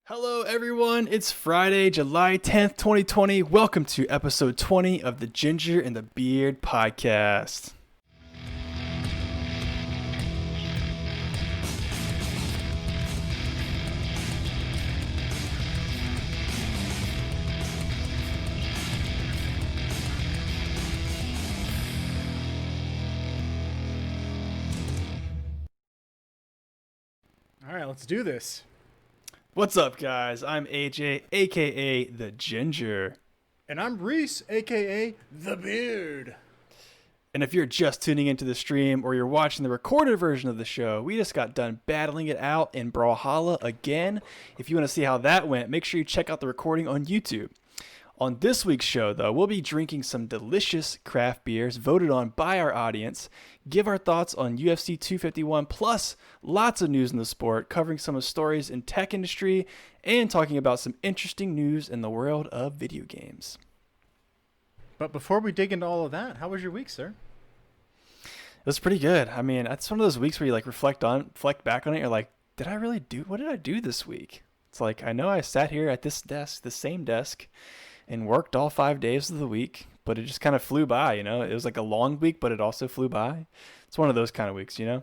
Hello, everyone. It's Friday, July 10th, 2020. Welcome to episode 20 of the Ginger and the Beard podcast. All right, let's do this. What's up, guys? I'm AJ, aka the Ginger. And I'm Reese, aka The Beard. And if you're just tuning into the stream or you're watching the recorded version of the show, we just got done battling it out in Brawlhalla again. If you want to see how that went, make sure you check out the recording on YouTube. On this week's show, though, we'll be drinking some delicious craft beers voted on by our audience, give our thoughts on UFC 251, plus lots of news in the sport, covering some of the stories in tech industry, and talking about some interesting news in the world of video games. But before we dig into all of that, how was your week, sir? It was pretty good. I mean, it's one of those weeks where you reflect back on it. You're like, what did I do this week? It's like, I know I sat here at this desk, the same desk, and worked all 5 days of the week, but it just kind of flew by, It was like a long week, but it also flew by. It's one of those kind of weeks, Yeah,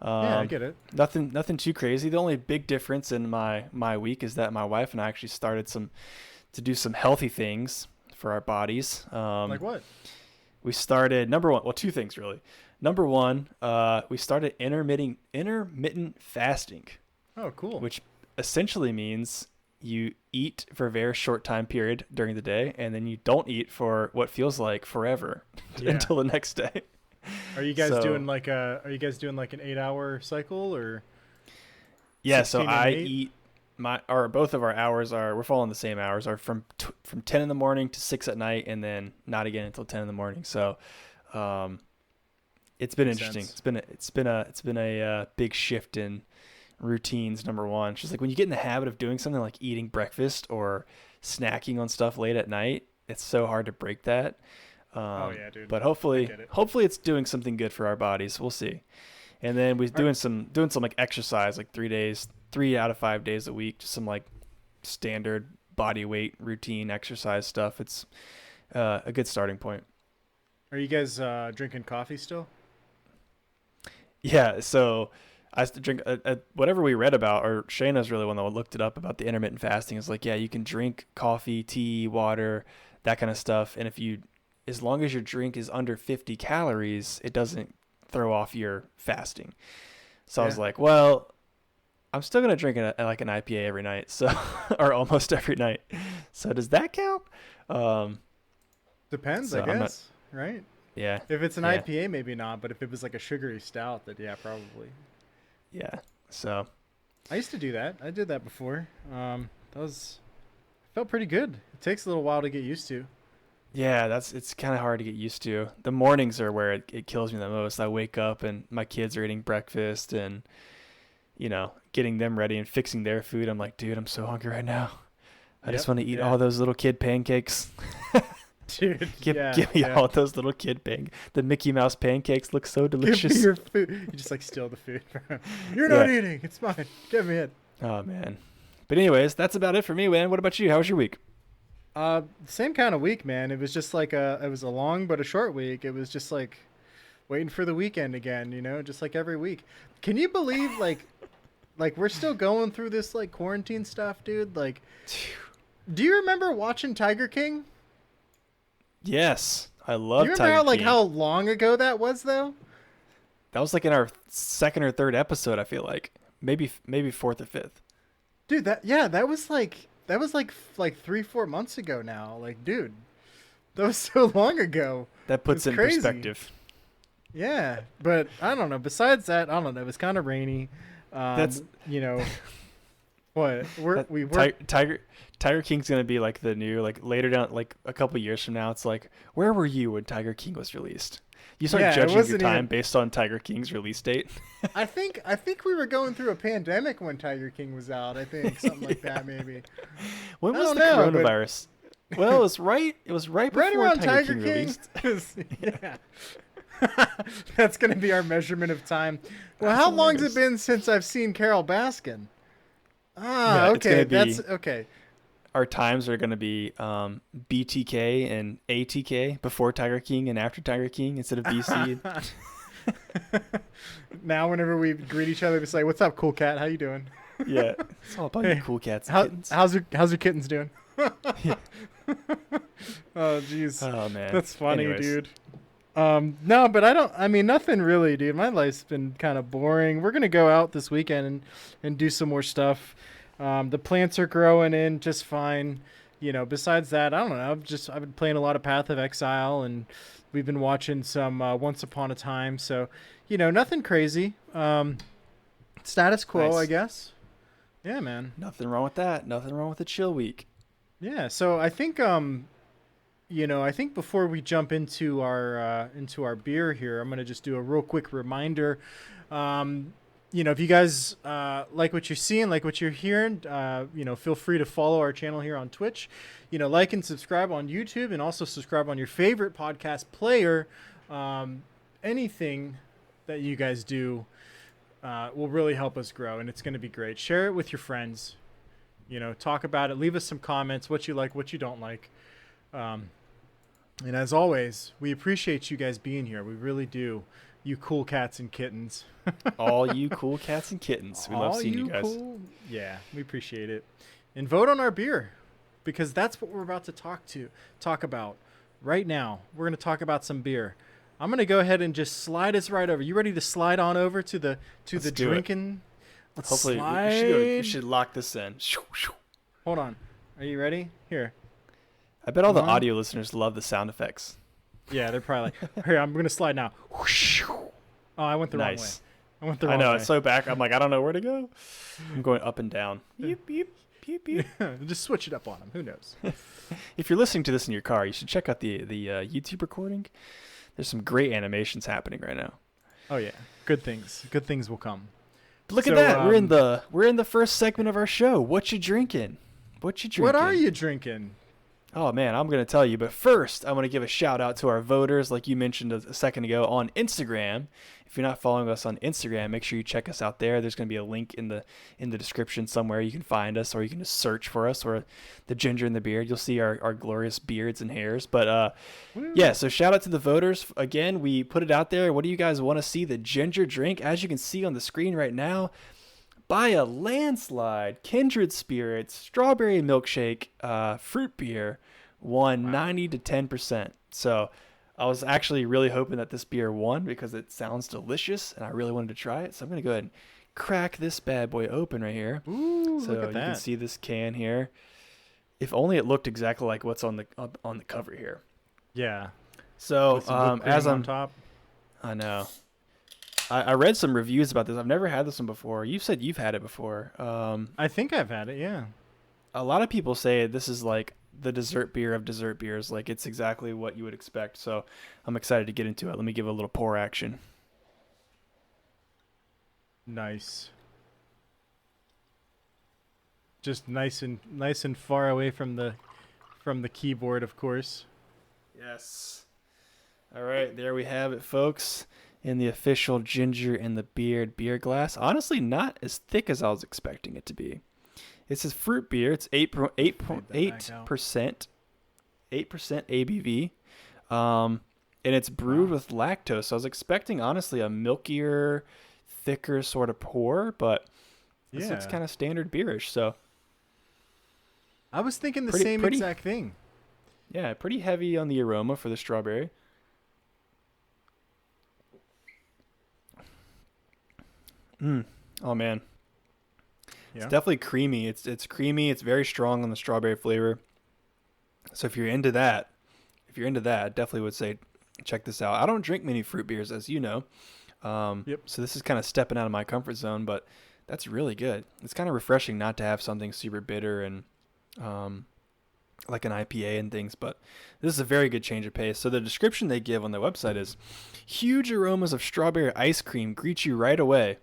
I get it. Nothing too crazy. The only big difference in my week is that my wife and I actually started to do some healthy things for our bodies. Like what? We started, two things really. Number one, we started intermittent fasting. Oh, cool. Which essentially means you eat for a very short time period during the day, and then you don't eat for what feels like forever until the next day. Are you guys doing like an 8-hour cycle or? Yeah, so I 8? eat both of our hours we're following the same hours, are from 10 in the morning to 6 at night, and then not again until 10 in the morning. So, it's been interesting. It's been a big shift in routines. Number one, it's just like when you get in the habit of doing something like eating breakfast or snacking on stuff late at night, it's so hard to break that. Oh yeah, dude. But hopefully it's doing something good for our bodies. We'll see. And then we're doing some like exercise, like 3 out of 5 days a week, just some like standard body weight routine exercise stuff. It's a good starting point. Are you guys drinking coffee still? Yeah, so I used to drink whatever we read about, or Shayna's really one that looked it up about the intermittent fasting. It's like, yeah, you can drink coffee, tea, water, that kind of stuff. And as long as your drink is under 50 calories, it doesn't throw off your fasting. So I was like, well, I'm still going to drink an IPA every night. So, or almost every night. So does that count? Depends, so I guess, right? Yeah. If it's an IPA, maybe not. But if it was like a sugary stout, then yeah, probably. Yeah. So I used to do that. I did that before. Felt pretty good. It takes a little while to get used to. Yeah, it's kind of hard to get used to. The mornings are where it kills me the most. I wake up and my kids are eating breakfast and, getting them ready and fixing their food. I'm like, dude, I'm so hungry right now. I just want to eat all those little kid pancakes. Dude, give me all those little kid The Mickey Mouse pancakes look so delicious. Give me your food. You just steal the food from him. You're not eating. It's mine. Give me it. Oh man. But anyways, that's about it for me, man. What about you? How was your week? Same kind of week, man. It was just it was a long but a short week. It was just like waiting for the weekend again, just like every week. Can you believe we're still going through this quarantine stuff, dude? Do you remember watching Tiger King? Yes, I love Tiger King. You remember how long ago that was, though? That was in our second or third episode, I feel like. Maybe fourth or fifth. Dude, that was 3-4 months ago now. Dude, that was so long ago. That puts it in crazy perspective. Yeah, but I don't know. Besides that, I don't know. It was kind of rainy. That's what we were. Tiger King's gonna be the new later down a couple years from now. It's where were you when Tiger King was released? You start judging your time based on Tiger King's release date. I think we were going through a pandemic when Tiger King was out. I think something like that maybe. When was the coronavirus? Well, it was right before around Tiger King released. Yeah. That's going to be our measurement of time. Well, how long has it been since I've seen Carol Baskin? Ah, Yeah, it's okay. gonna be That's okay. our times are gonna be BTK and ATK, before Tiger King and after Tiger King, instead of BC. Now, whenever we greet each other, we say, "What's up, cool cat? How you doing?" Yeah, it's all about you Hey, cool cats and how kittens. how's your kittens doing? Yeah. Oh, jeez, Oh man. that's funny, Anyways, dude. No, but I don't. I mean, nothing really, dude. My life's been kind of boring. We're gonna go out this weekend and do some more stuff. The plants are growing in just fine. Besides that, I don't know. I've been playing a lot of Path of Exile, and we've been watching some Once Upon a Time. So, nothing crazy. Status quo, I nice. guess. Yeah, man. Nothing wrong with that. Nothing wrong with a chill week. Yeah. So I think I think before we jump into our beer here, I'm gonna just do a real quick reminder. If you guys like what you're seeing, like what you're hearing, feel free to follow our channel here on Twitch. Like and subscribe on YouTube, and also subscribe on your favorite podcast player. Anything that you guys do will really help us grow, and it's going to be great. Share it with your friends. Talk about it. Leave us some comments, what you like, what you don't like. And as always, we appreciate you guys being here. We really do. You cool cats and kittens. All you cool cats and kittens. We love All seeing you you guys. cool. Yeah, we appreciate it. And vote on our beer, because that's what we're about to talk about right now. We're going to talk about some beer. I'm going to go ahead and just slide us right over. You ready to slide on over to the Let's do it. drinking? Let's Hopefully, slide. we should lock this in. Hold on. Are you ready? Here. I bet all the One. audio listeners love the sound effects. Yeah, they're probably like, here, I'm going to slide now. Oh, I went the wrong way. Nice. I went the I wrong know, way. it's so back. I'm like, I don't know where to go. I'm going up and down. Beep, beep, beep, beep. Just switch it up on them. Who knows? If you're listening to this in your car, you should check out the YouTube recording. There's some great animations happening right now. Oh yeah, good things. Good things will come. But look So, at that. We're in the first segment of our show. What you drinking? What you drinking? What are you drinking? Oh man, I'm gonna tell you. But first, I want to give a shout out to our voters, like you mentioned a second ago, on Instagram. If you're not following us on Instagram, make sure you check us out there. There's gonna be a link in the description somewhere. You can find us, or you can just search for us, or the Ginger and the Beard. You'll see our glorious beards and hairs. But yeah, so shout out to the voters again. We put it out there. What do you guys want to see the Ginger drink? As you can see on the screen right now, by a landslide, Kindred Spirits Strawberry Milkshake Fruit Beer won 90 to 10%. So I was actually really hoping that this beer won because it sounds delicious and I really wanted to try it. So I'm going to go ahead and crack this bad boy open right here. Ooh, So look at you that. can see this can here. If only it looked exactly like what's on the cover here. Yeah. So With some whipped cream as on I'm top. I know. I read some reviews about this. I've never had this one before. You said you've had it before. I think I've had it. Yeah. A lot of people say this is like the dessert beer of dessert beers. Like it's exactly what you would expect. So I'm excited to get into it. Let me give it a little pour action. Nice. Just nice and far away from the keyboard, of course. Yes. All right, there we have it, folks. In the official Ginger and the Beard beer glass. Honestly, not as thick as I was expecting it to be. It's a fruit beer. It's 8% ABV. And it's brewed with lactose. So I was expecting, honestly, a milkier, thicker sort of pour, but this looks kind of standard beerish. So I was thinking the Pretty- same pretty- exact thing. yeah, pretty heavy on the aroma for the strawberry. Oh man, Yeah. it's definitely creamy. It's creamy. It's very strong on the strawberry flavor. So if you're into that, I definitely would say check this out. I don't drink many fruit beers, as you know. Yep. So this is kind of stepping out of my comfort zone, but that's really good. It's kind of refreshing not to have something super bitter and like an IPA and things, but this is a very good change of pace. So the description they give on their website is huge aromas of strawberry ice cream greet you right away.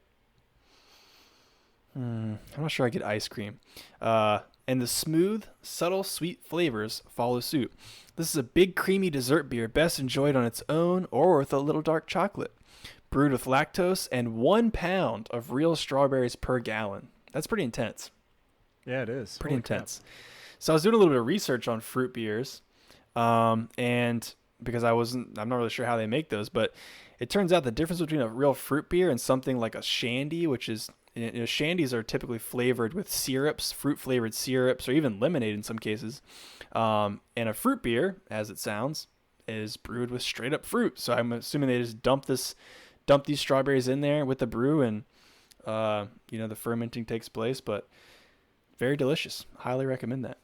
I'm not sure I get ice cream. And the smooth, subtle, sweet flavors follow suit. This is a big, creamy dessert beer best enjoyed on its own or with a little dark chocolate. Brewed with lactose and 1 pound of real strawberries per gallon. That's pretty intense. Yeah, it is. Pretty Holy crap. intense. So I was doing a little bit of research on fruit beers, and because I'm not really sure how they make those, but it turns out the difference between a real fruit beer and something like a shandy, which is, shandies are typically flavored with syrups, fruit flavored syrups, or even lemonade in some cases. And a fruit beer, as it sounds, is brewed with straight up fruit. So I'm assuming they just dump these strawberries in there with the brew, and the fermenting takes place. But very delicious. Highly recommend that.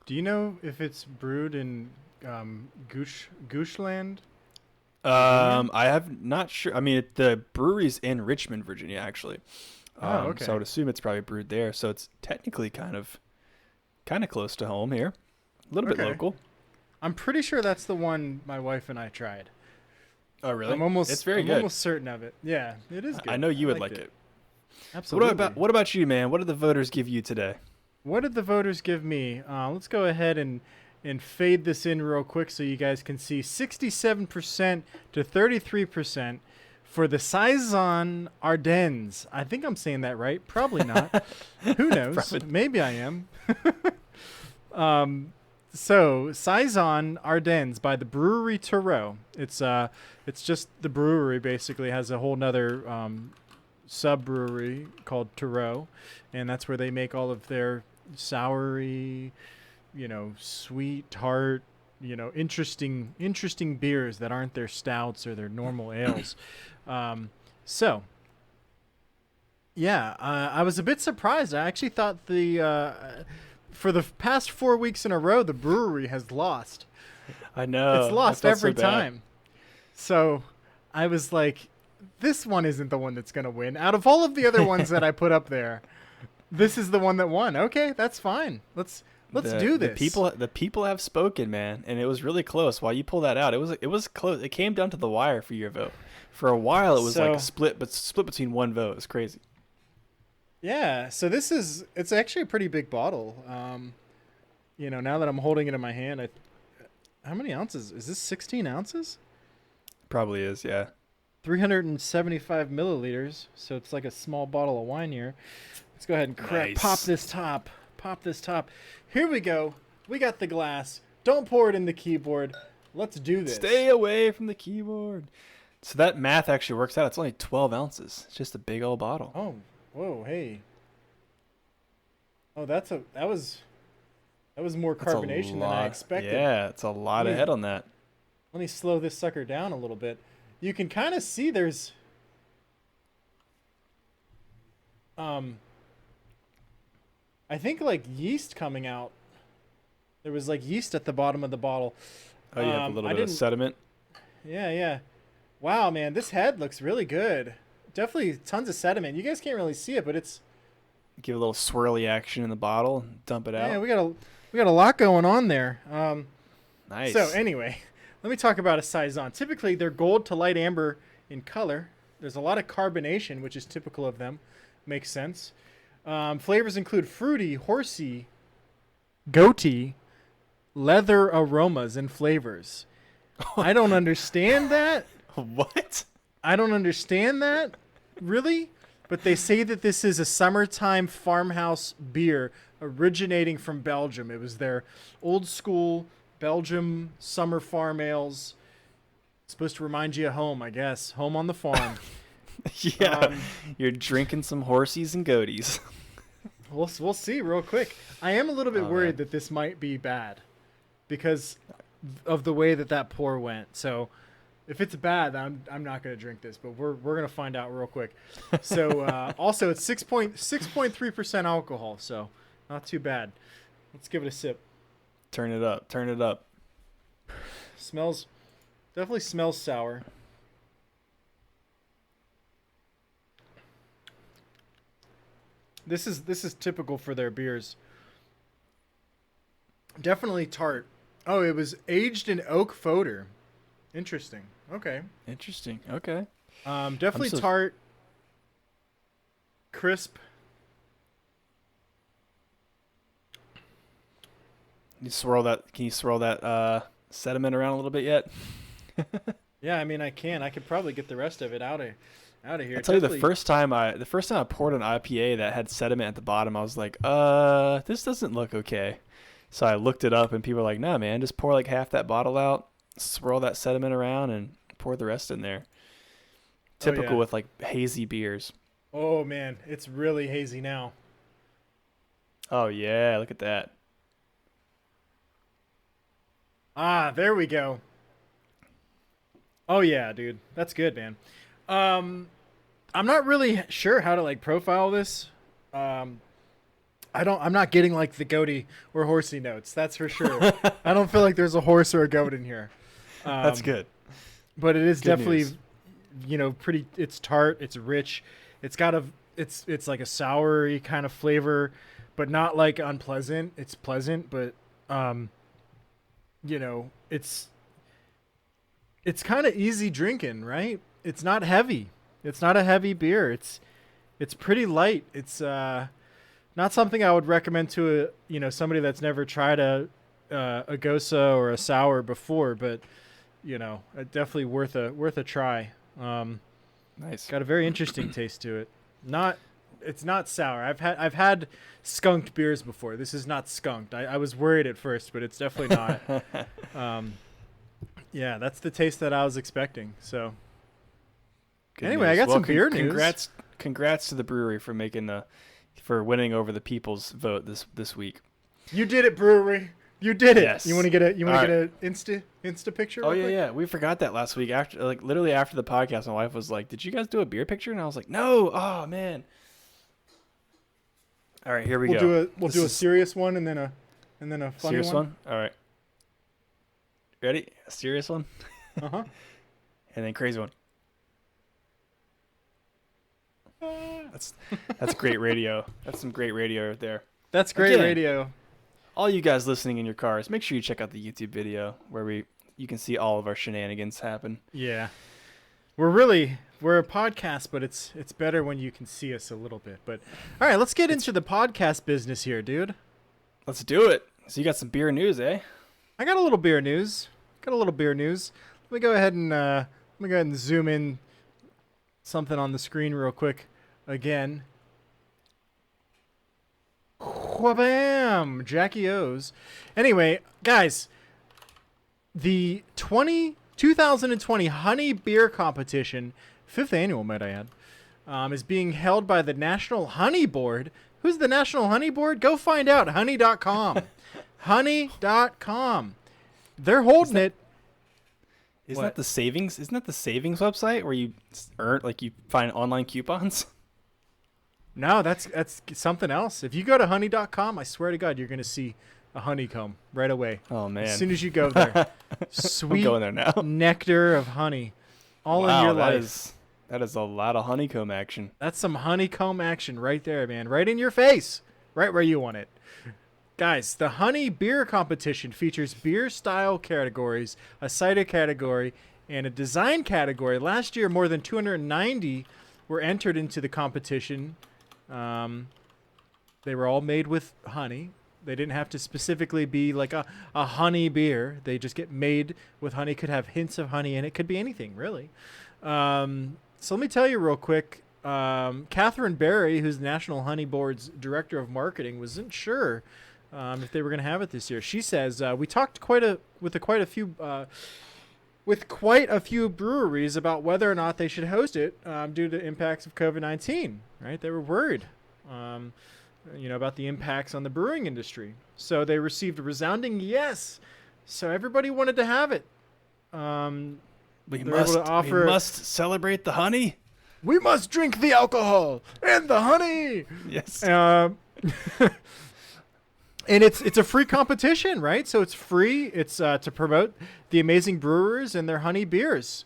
Do you know if it's brewed in Goochland? I have not sure. I mean, the brewery's in Richmond, Virginia, actually. Okay. So I would assume it's probably brewed there. So it's technically kind of close to home here, a little bit local. I'm pretty sure that's the one my wife and I tried. Oh, really? It's very good. I'm almost certain of it. Yeah, it is good. I know you would like it. Absolutely. What about you, man? What did the voters give you today? What did the voters give me? Let's go ahead and fade this in real quick so you guys can see 67% to 33% for the Saison Ardennes. I think I'm saying that right. Probably not. Who knows? Maybe I am. So Saison Ardennes by the brewery Tureau. It's just the brewery basically has a whole nother sub brewery called Tureau, and that's where they make all of their soury, sweet, tart, interesting beers that aren't their stouts or their normal ales. So yeah, I was a bit surprised. I actually thought for the past 4 weeks in a row, the brewery has lost. I know. It's lost every time. So I was like, this one isn't the one that's going to win. Out of all of the other ones that I put up there, this is the one that won. Okay, that's fine. Let's do this. The people have spoken, man, and it was really close. While you pull that out, it was close. It came down to the wire for your vote. For a while, it was like a split between one vote. It was crazy. Yeah, so it's actually a pretty big bottle. Now that I'm holding it in my hand, how many ounces? Is this 16 ounces? Probably is, yeah. 375 milliliters, so it's like a small bottle of wine here. Let's go ahead and Nice. pop this top. Here we go. We got the glass. Don't pour it in the keyboard. Let's do this. Stay away from the keyboard. So that math actually works out. It's only 12 ounces. It's just a big old bottle. Oh, whoa, hey. Oh, that was more carbonation than I expected. Yeah, it's a lot of head on that. Let me slow this sucker down a little bit. You can kind of see there's I think like yeast coming out. There was like yeast at the bottom of the bottle. Oh, you have a little bit of sediment. Yeah. Wow, man, this head looks really good. Definitely tons of sediment. You guys can't really see it, but it's give a little swirly action in the bottle and dump it out. Yeah, we got a lot going on there. Nice. So anyway, let me talk about a Saison. Typically, they're gold to light amber in color. There's a lot of carbonation, which is typical of them. Makes sense. Flavors include fruity, horsey, goaty, leather aromas and flavors. I don't understand that. What? I don't understand that, really. But they say that this is a summertime farmhouse beer originating from Belgium. It was their old school Belgium summer farm ales. Supposed to remind you of home, I guess. Home on the farm. Yeah, you're drinking some horsies and goaties. We'll see real quick. I am a little bit worried that this might be bad because of the way that pour went. So if it's bad, I'm not going to drink this, but we're going to find out real quick. So also it's 6.3% alcohol, so not too bad. Let's give it a sip. Turn it up. Definitely smells sour. This is typical for their beers. Definitely tart. Oh, it was aged in oak fodder. Interesting. Okay. Definitely tart. Crisp. Can you swirl that sediment around a little bit yet? Yeah, I mean I can. I could probably get the rest of it out Out of here. I tell you, the first time I poured an IPA that had sediment at the bottom, I was like, this doesn't look okay. So I looked it up, and people were like, nah, man, just pour like half that bottle out, swirl that sediment around, and pour the rest in there. Typical with like hazy beers. Oh man, it's really hazy now. Oh yeah, look at that. Ah, there we go. Oh yeah, dude, that's good, man. I'm not really sure how to like profile this. I'm not getting like the goaty or horsey notes. That's for sure. I don't feel like there's a horse or a goat in here. That's good. But it is Good definitely, news. pretty. It's tart. It's rich. It's it's like a soury kind of flavor, but not like unpleasant. It's pleasant, but it's kind of easy drinking, right? It's not heavy. It's not a heavy beer. It's pretty light. It's not something I would recommend to somebody that's never tried a gosa or a sour before, but definitely worth a try. Nice. Got a very interesting taste to it. It's not sour. I've had skunked beers before. This is not skunked. I was worried at first, but it's definitely not. Yeah, that's the taste that I was expecting. So Good anyway, news. I got some beer news. Congrats to the brewery for winning over the people's vote this week. You did it, brewery. You did it. Yes. You want to get a Insta picture? Oh real quick? yeah. We forgot that last week. Literally after the podcast, my wife was like, "Did you guys do a beer picture?" And I was like, "No." Oh man. All right, here we go. We'll do a serious one and then a funny serious one. All right. Ready? A serious one. Uh-huh. And then crazy one. That's great radio. That's some great radio right there. That's great Again, radio. All you guys listening in your cars, make sure you check out the YouTube video where you can see all of our shenanigans happen. Yeah. We're a podcast, but it's better when you can see us a little bit. But all right, let's get into the podcast business here, dude. Let's do it. So you got some beer news, eh? I got a little beer news. Let me go ahead and zoom in something on the screen real quick again. Wha-bam! Jackie O's. Anyway, guys, the 2020 Honey Beer Competition, 5th annual, might I add, is being held by the National Honey Board. Who's the National Honey Board? Go find out. Honey.com. Honey.com. They're holding it. Isn't that the savings website where you earn, like, you find online coupons? No, that's something else. If you go to honey.com, I swear to God, you're going to see a honeycomb right away. Oh man! As soon as you go there, sweet I'm going there now. nectar of honey, all in your life. That is a lot of honeycomb action. That's some honeycomb action right there, man. Right in your face, right where you want it. Guys, the Honey Beer Competition features beer style categories, a cider category, and a design category. Last year, more than 290 were entered into the competition. They were all made with honey. They didn't have to specifically be like a honey beer. They just get made with honey. Could have hints of honey in it. Could be anything, really. So let me tell you real quick. Catherine Barry, who's the National Honey Board's Director of Marketing, wasn't sure if they were going to have it this year. She says, we talked with quite a few breweries about whether or not they should host it due to impacts of COVID-19, right? They were worried, about the impacts on the brewing industry. So they received a resounding yes. So everybody wanted to have it. We must celebrate the honey. We must drink the alcohol and the honey. Yes. And it's a free competition, right? So it's free. It's to promote the amazing brewers and their honey beers.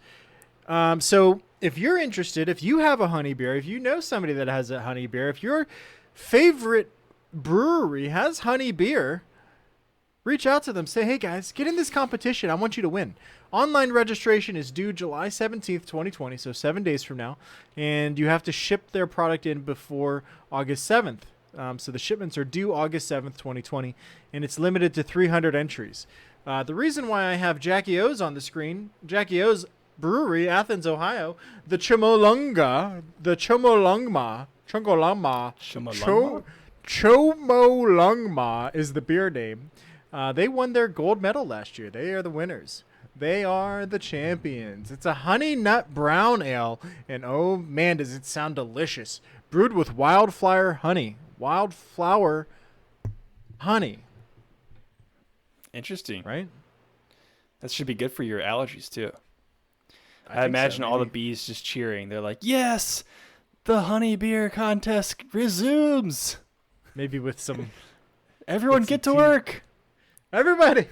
So if you're interested, if you have a honey beer, if you know somebody that has a honey beer, if your favorite brewery has honey beer, reach out to them. Say, hey guys, get in this competition. I want you to win. Online registration is due July 17th, 2020, so 7 days from now. And you have to ship their product in before August 7th. So the shipments are due August 7th, 2020, and it's limited to 300 entries. The reason why I have Jackie O's on the screen, Jackie O's Brewery, Athens, Ohio. The Chomolungma, Chomolungma is the beer name. They won their gold medal last year. They are the winners. They are the champions. It's a honey nut brown ale, and oh man, does it sound delicious. Brewed with wildflower honey. Wildflower honey. Interesting. Right? That should be good for your allergies, too. I think imagine so, all the maybe. bees just cheering. They're like, yes, the honey beer contest resumes. Maybe with some... Everyone Get some get to tea. work. Everybody!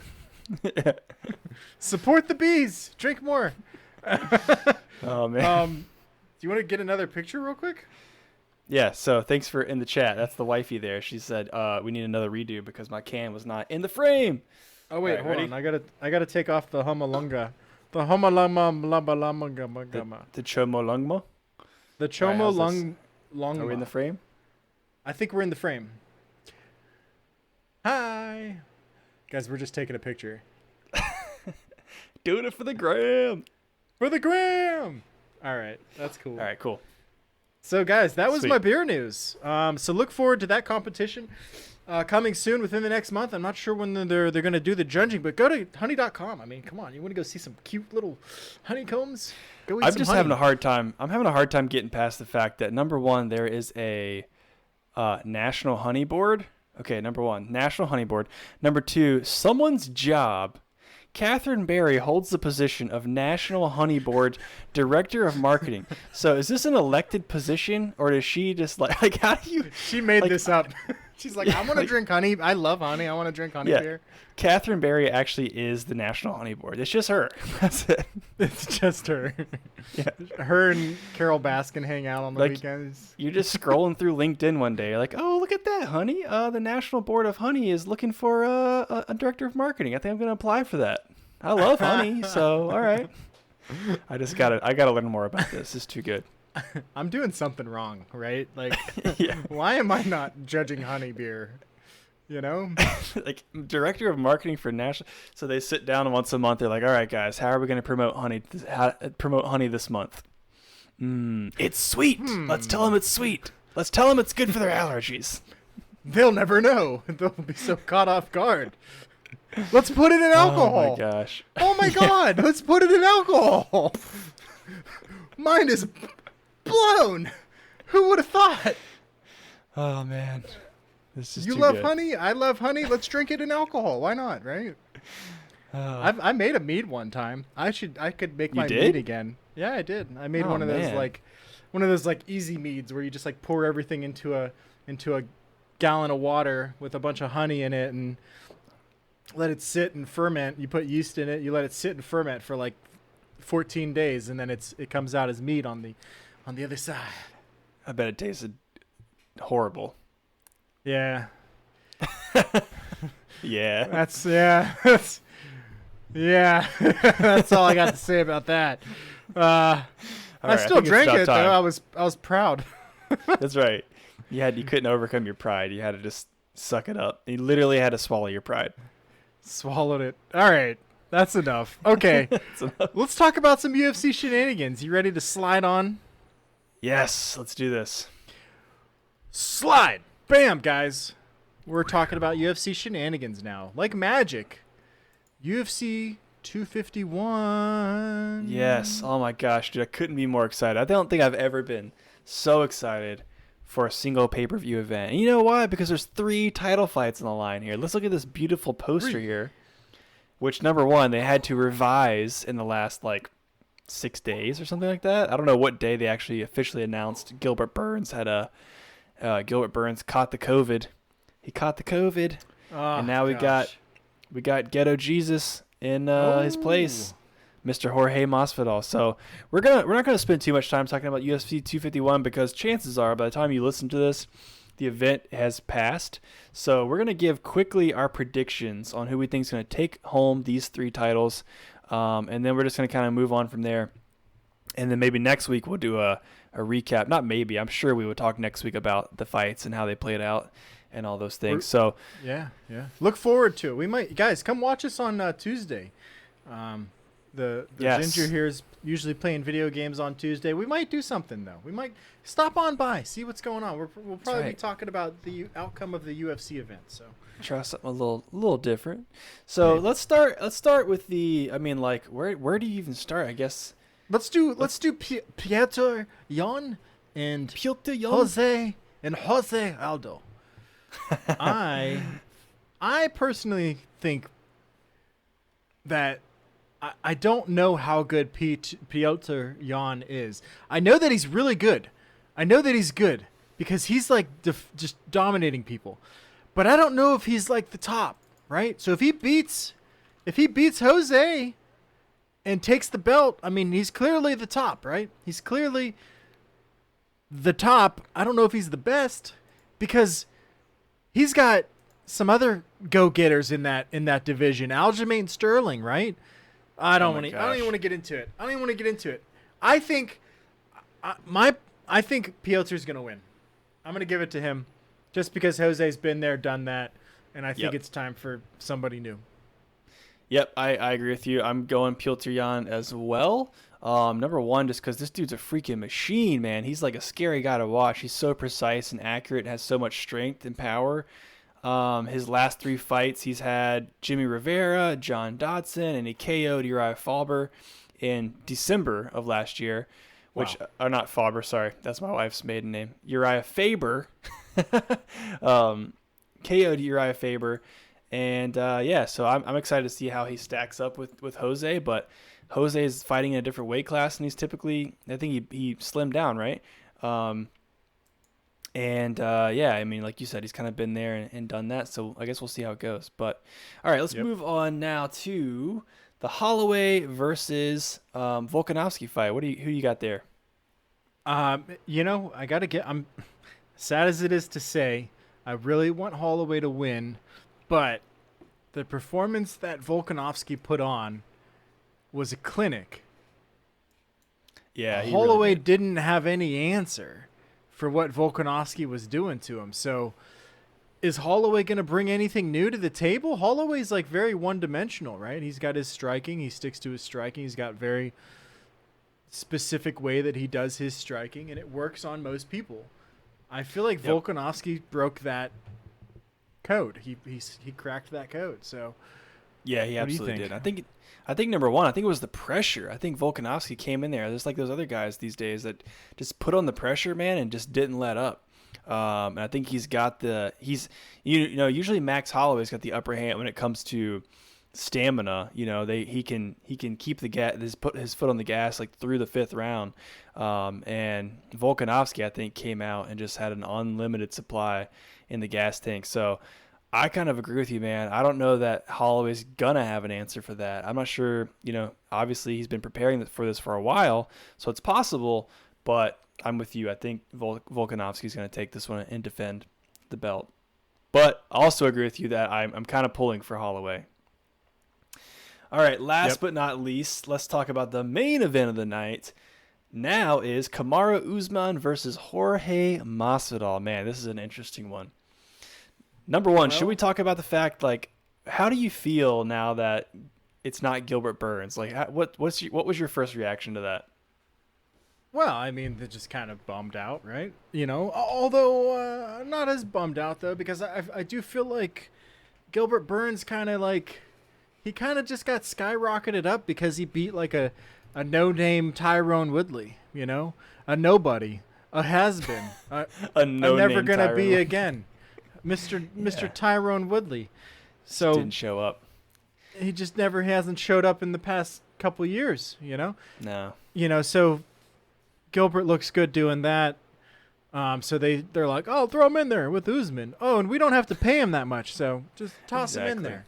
Support the bees! Drink more! Oh, man. Do you want to get another picture real quick? Yeah, so thanks for in the chat. That's the wifey there. She said, we need another redo because my can was not in the frame. Oh wait, Alright, hold ready? on. I gotta take off the humalunga. The humalunga. The Chomolungma. The how's chomolung. Are we in the frame? I think we're in the frame. Hi, guys. We're just taking a picture Doing it for the gram. for the gram. All right, that's cool. All right, cool. So guys, that was Sweet. my beer news. So look forward to that competition coming soon within the next month. I'm not sure when they're going to do the judging, but go to honey.com. I mean, come on, you want to go see some cute little honeycombs? Go eat I'm some just honey. having a hard time. I'm having a hard time getting past the fact that number one, there is a national honey board. Okay, number one, national honey board. Number two, someone's job. Catherine Berry holds the position of National Honey Board Director of Marketing. So is this an elected position, or does she just like how do you? She made like, this up. She's like, I want to drink honey. I love honey. I want to drink honey Yeah. beer. Catherine Berry actually is the National Honey Board. It's just her. That's it. It's just her. Yeah. Her and Carol Baskin hang out on the Like, weekends. You're just scrolling through LinkedIn one day, like, oh, look at that, honey. The National Board of Honey is looking for a director of marketing. I think I'm going to apply for that. I love honey, so all right. I gotta learn more about this. It's too good. I'm doing something wrong, right? Like, Yeah. why am I not judging honey beer? You know? Like director of marketing for national. So they sit down once a month. They're like, all right, guys, how are we going to promote honey? Promote honey this month. It's sweet. Let's tell them it's sweet. Let's tell them it's good for their allergies. They'll never know. They'll be so caught off guard. Let's put it in alcohol. Oh my gosh. Oh my God, let's put it in alcohol. Mine is blown. Who would have thought? Oh man. This is You too love good. honey? I love honey. Let's drink it in alcohol. Why not, right? I made a mead one time. I could make my did? mead again. Yeah, I did. I made Oh, one of those man. easy meads where you just like pour everything into a gallon of water with a bunch of honey in it and let it sit and ferment. You put yeast in it. You let it sit and ferment for like 14 days, and then it comes out as mead on the other side. I bet it tasted horrible. Yeah, Yeah. that's that's all I got to say about that. I right, still think it's drank about it time. though. I was proud. That's right. You couldn't overcome your pride. You had to just suck it up. You literally had to swallow your pride. Swallowed it. All right, that's enough. Okay, That's enough. let's talk about some UFC shenanigans. You ready to slide on? Yes, let's do this. Slide. Bam, guys. We're talking about UFC shenanigans now. Like magic. UFC 251. Yes. Oh my gosh, dude, I couldn't be more excited. I don't think I've ever been so excited for a single pay-per-view event. And you know why? Because there's 3 title fights on the line here. Let's look at this beautiful poster 3. here. Which, number one, they had to revise in the last, 6 days or something like that. I don't know what day they actually officially announced Gilbert Burns had Gilbert Burns caught the COVID. He caught the COVID. Oh, And now we got Ghetto Jesus in his place, Mr. Jorge Masvidal. So we're not gonna spend too much time talking about UFC 251 because chances are by the time you listen to this, the event has passed. So we're gonna give quickly our predictions on who we think is gonna take home these 3 titles, and then we're just gonna kind of move on from there. And then maybe next week we'll do a recap. Not maybe, I'm sure we would talk next week about the fights and how they played out and all those things. So Yeah. Look forward to it. We might, guys, come watch us on Tuesday. The Yes. Ginger here is usually playing video games on Tuesday. We might do something though. We might stop on by, see what's going on. We'll probably be right. talking about the outcome of the UFC event. So Try something a little different. So Maybe. let's start with the. I mean, like, where do you even start? I guess let's do Pietro Jan and Piotr Jan. Jose Aldo. I personally think that I don't know how good Piotr Jan is. I know that he's really good. I know that he's good because he's like just dominating people. But I don't know if he's like the top, right? So if he beats Jose and takes the belt, I mean, he's clearly the top, right? He's clearly the top. I don't know if he's the best because he's got some other go-getters in that division. Aljamain Sterling, right? I don't even want to get into it. I think Piotr's going to win. I'm going to give it to him just because Jose's been there, done that, and I think it's time for somebody new. Yep, I agree with you. I'm going Piotr Jan as well. Number one, just because this dude's a freaking machine, man. He's like a scary guy to watch. He's so precise and accurate and has so much strength and power. His last 3 fights, he's had Jimmy Rivera, John Dodson, and he KO'd Uriah Faber in December of last year. Which, or not Faber, sorry. That's my wife's maiden name. Uriah Faber. KO'd Uriah Faber. And, so I'm excited to see how he stacks up with Jose. But Jose is fighting in a different weight class, and he's typically, I think he slimmed down, right? I mean, like you said, he's kind of been there and done that. So I guess we'll see how it goes. But, all right, let's move on now to the Holloway versus Volkanovski fight. Who you got there? I got to I'm sad as it is to say, I really want Holloway to win, but the performance that Volkanovski put on was a clinic. Yeah, Holloway really didn't have any answer for what Volkanovski was doing to him. So is Holloway going to bring anything new to the table? Holloway's like very one-dimensional, right? He's got his striking. He sticks to his striking. He's got very specific way that he does his striking, and it works on most people. I feel like Volkanovski broke that code. He cracked that code. So yeah, he absolutely did. I think number one, I think it was the pressure. I think Volkanovski came in there just like those other guys these days that just put on the pressure, man, and just didn't let up. And I think he's got usually Max Holloway's got the upper hand when it comes to stamina. He can keep put his foot on the gas like through the 5th round. And Volkanovski, I think, came out and just had an unlimited supply in the gas tank. So I kind of agree with you, man. I don't know that Holloway's gonna have an answer for that. I'm not sure. Obviously he's been preparing for this for a while, so it's possible. But I'm with you. I think Volkanovski's gonna take this one and defend the belt. But I also agree with you that I'm kind of pulling for Holloway. All right, last but not least, let's talk about the main event of the night. Now is Kamaru Usman versus Jorge Masvidal. Man, this is an interesting one. Number one, should we talk about the fact, like, how do you feel now that it's not Gilbert Burns? Like, what was your first reaction to that? Well, I mean, they're just kind of bummed out, right? Although not as bummed out, though, because I do feel like Gilbert Burns kind of just got skyrocketed up because he beat like a no-name Tyrone Woodley, a nobody, a has-been, a never going to be again, Mr. Tyrone Woodley. So didn't show up. He just never hasn't showed up in the past couple years, No. So Gilbert looks good doing that. So they're like, oh, throw him in there with Usman. Oh, and we don't have to pay him that much, so just toss him in there.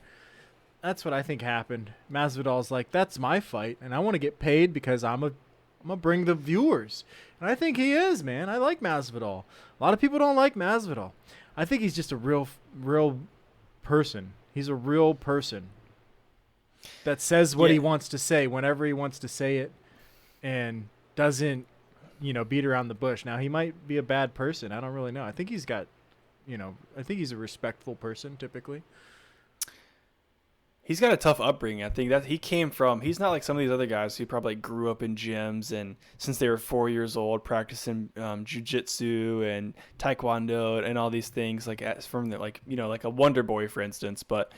That's what I think happened. Masvidal's like, that's my fight, and I want to get paid because I'm gonna bring the viewers. And I think he is, man. I like Masvidal. A lot of people don't like Masvidal. I think he's just a real person. He's a real person that says what he wants to say whenever he wants to say it, and doesn't, beat around the bush. Now, he might be a bad person. I don't really know. I think he's a respectful person typically. he's got a tough upbringing. I think that he's not like some of these other guys who probably grew up in gyms and since they were 4 years old practicing jiu-jitsu and taekwondo and all these things like from the, like, you know, like a Wonder Boy, for instance. But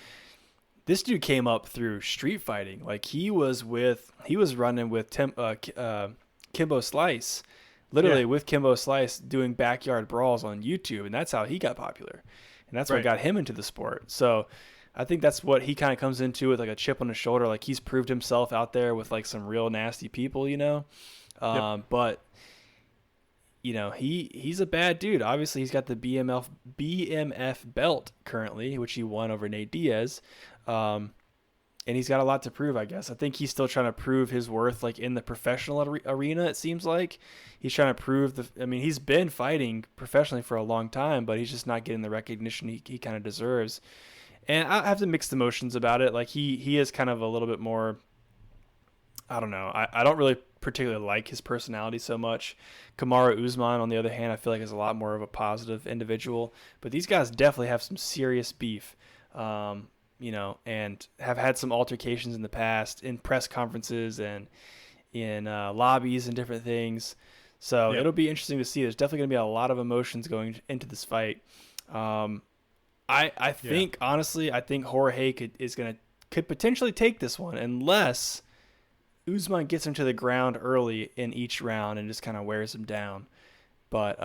this dude came up through street fighting. Like he was running with Kimbo Slice, literally with Kimbo Slice doing backyard brawls on YouTube, and that's how he got popular. And that's what got him into the sport. So I think that's what he kind of comes into with like a chip on his shoulder. Like he's proved himself out there with like some real nasty people, you know? But you know, he's a bad dude. Obviously he's got the BMF belt currently, which he won over Nate Diaz. And he's got a lot to prove, I guess. I think he's still trying to prove his worth, like in the professional arena. It seems like he's trying to prove he's been fighting professionally for a long time, but he's just not getting the recognition he kind of deserves. And I have some mixed emotions about it. Like he is kind of a little bit more, I don't know. I don't really particularly like his personality so much. Kamaru Usman, on the other hand, I feel like is a lot more of a positive individual. But these guys definitely have some serious beef, you know, and have had some altercations in the past in press conferences and in lobbies and different things. So it'll be interesting to see. There's definitely going to be a lot of emotions going into this fight. I think honestly, I think Jorge could potentially take this one unless Usman gets him to the ground early in each round and just kind of wears him down. But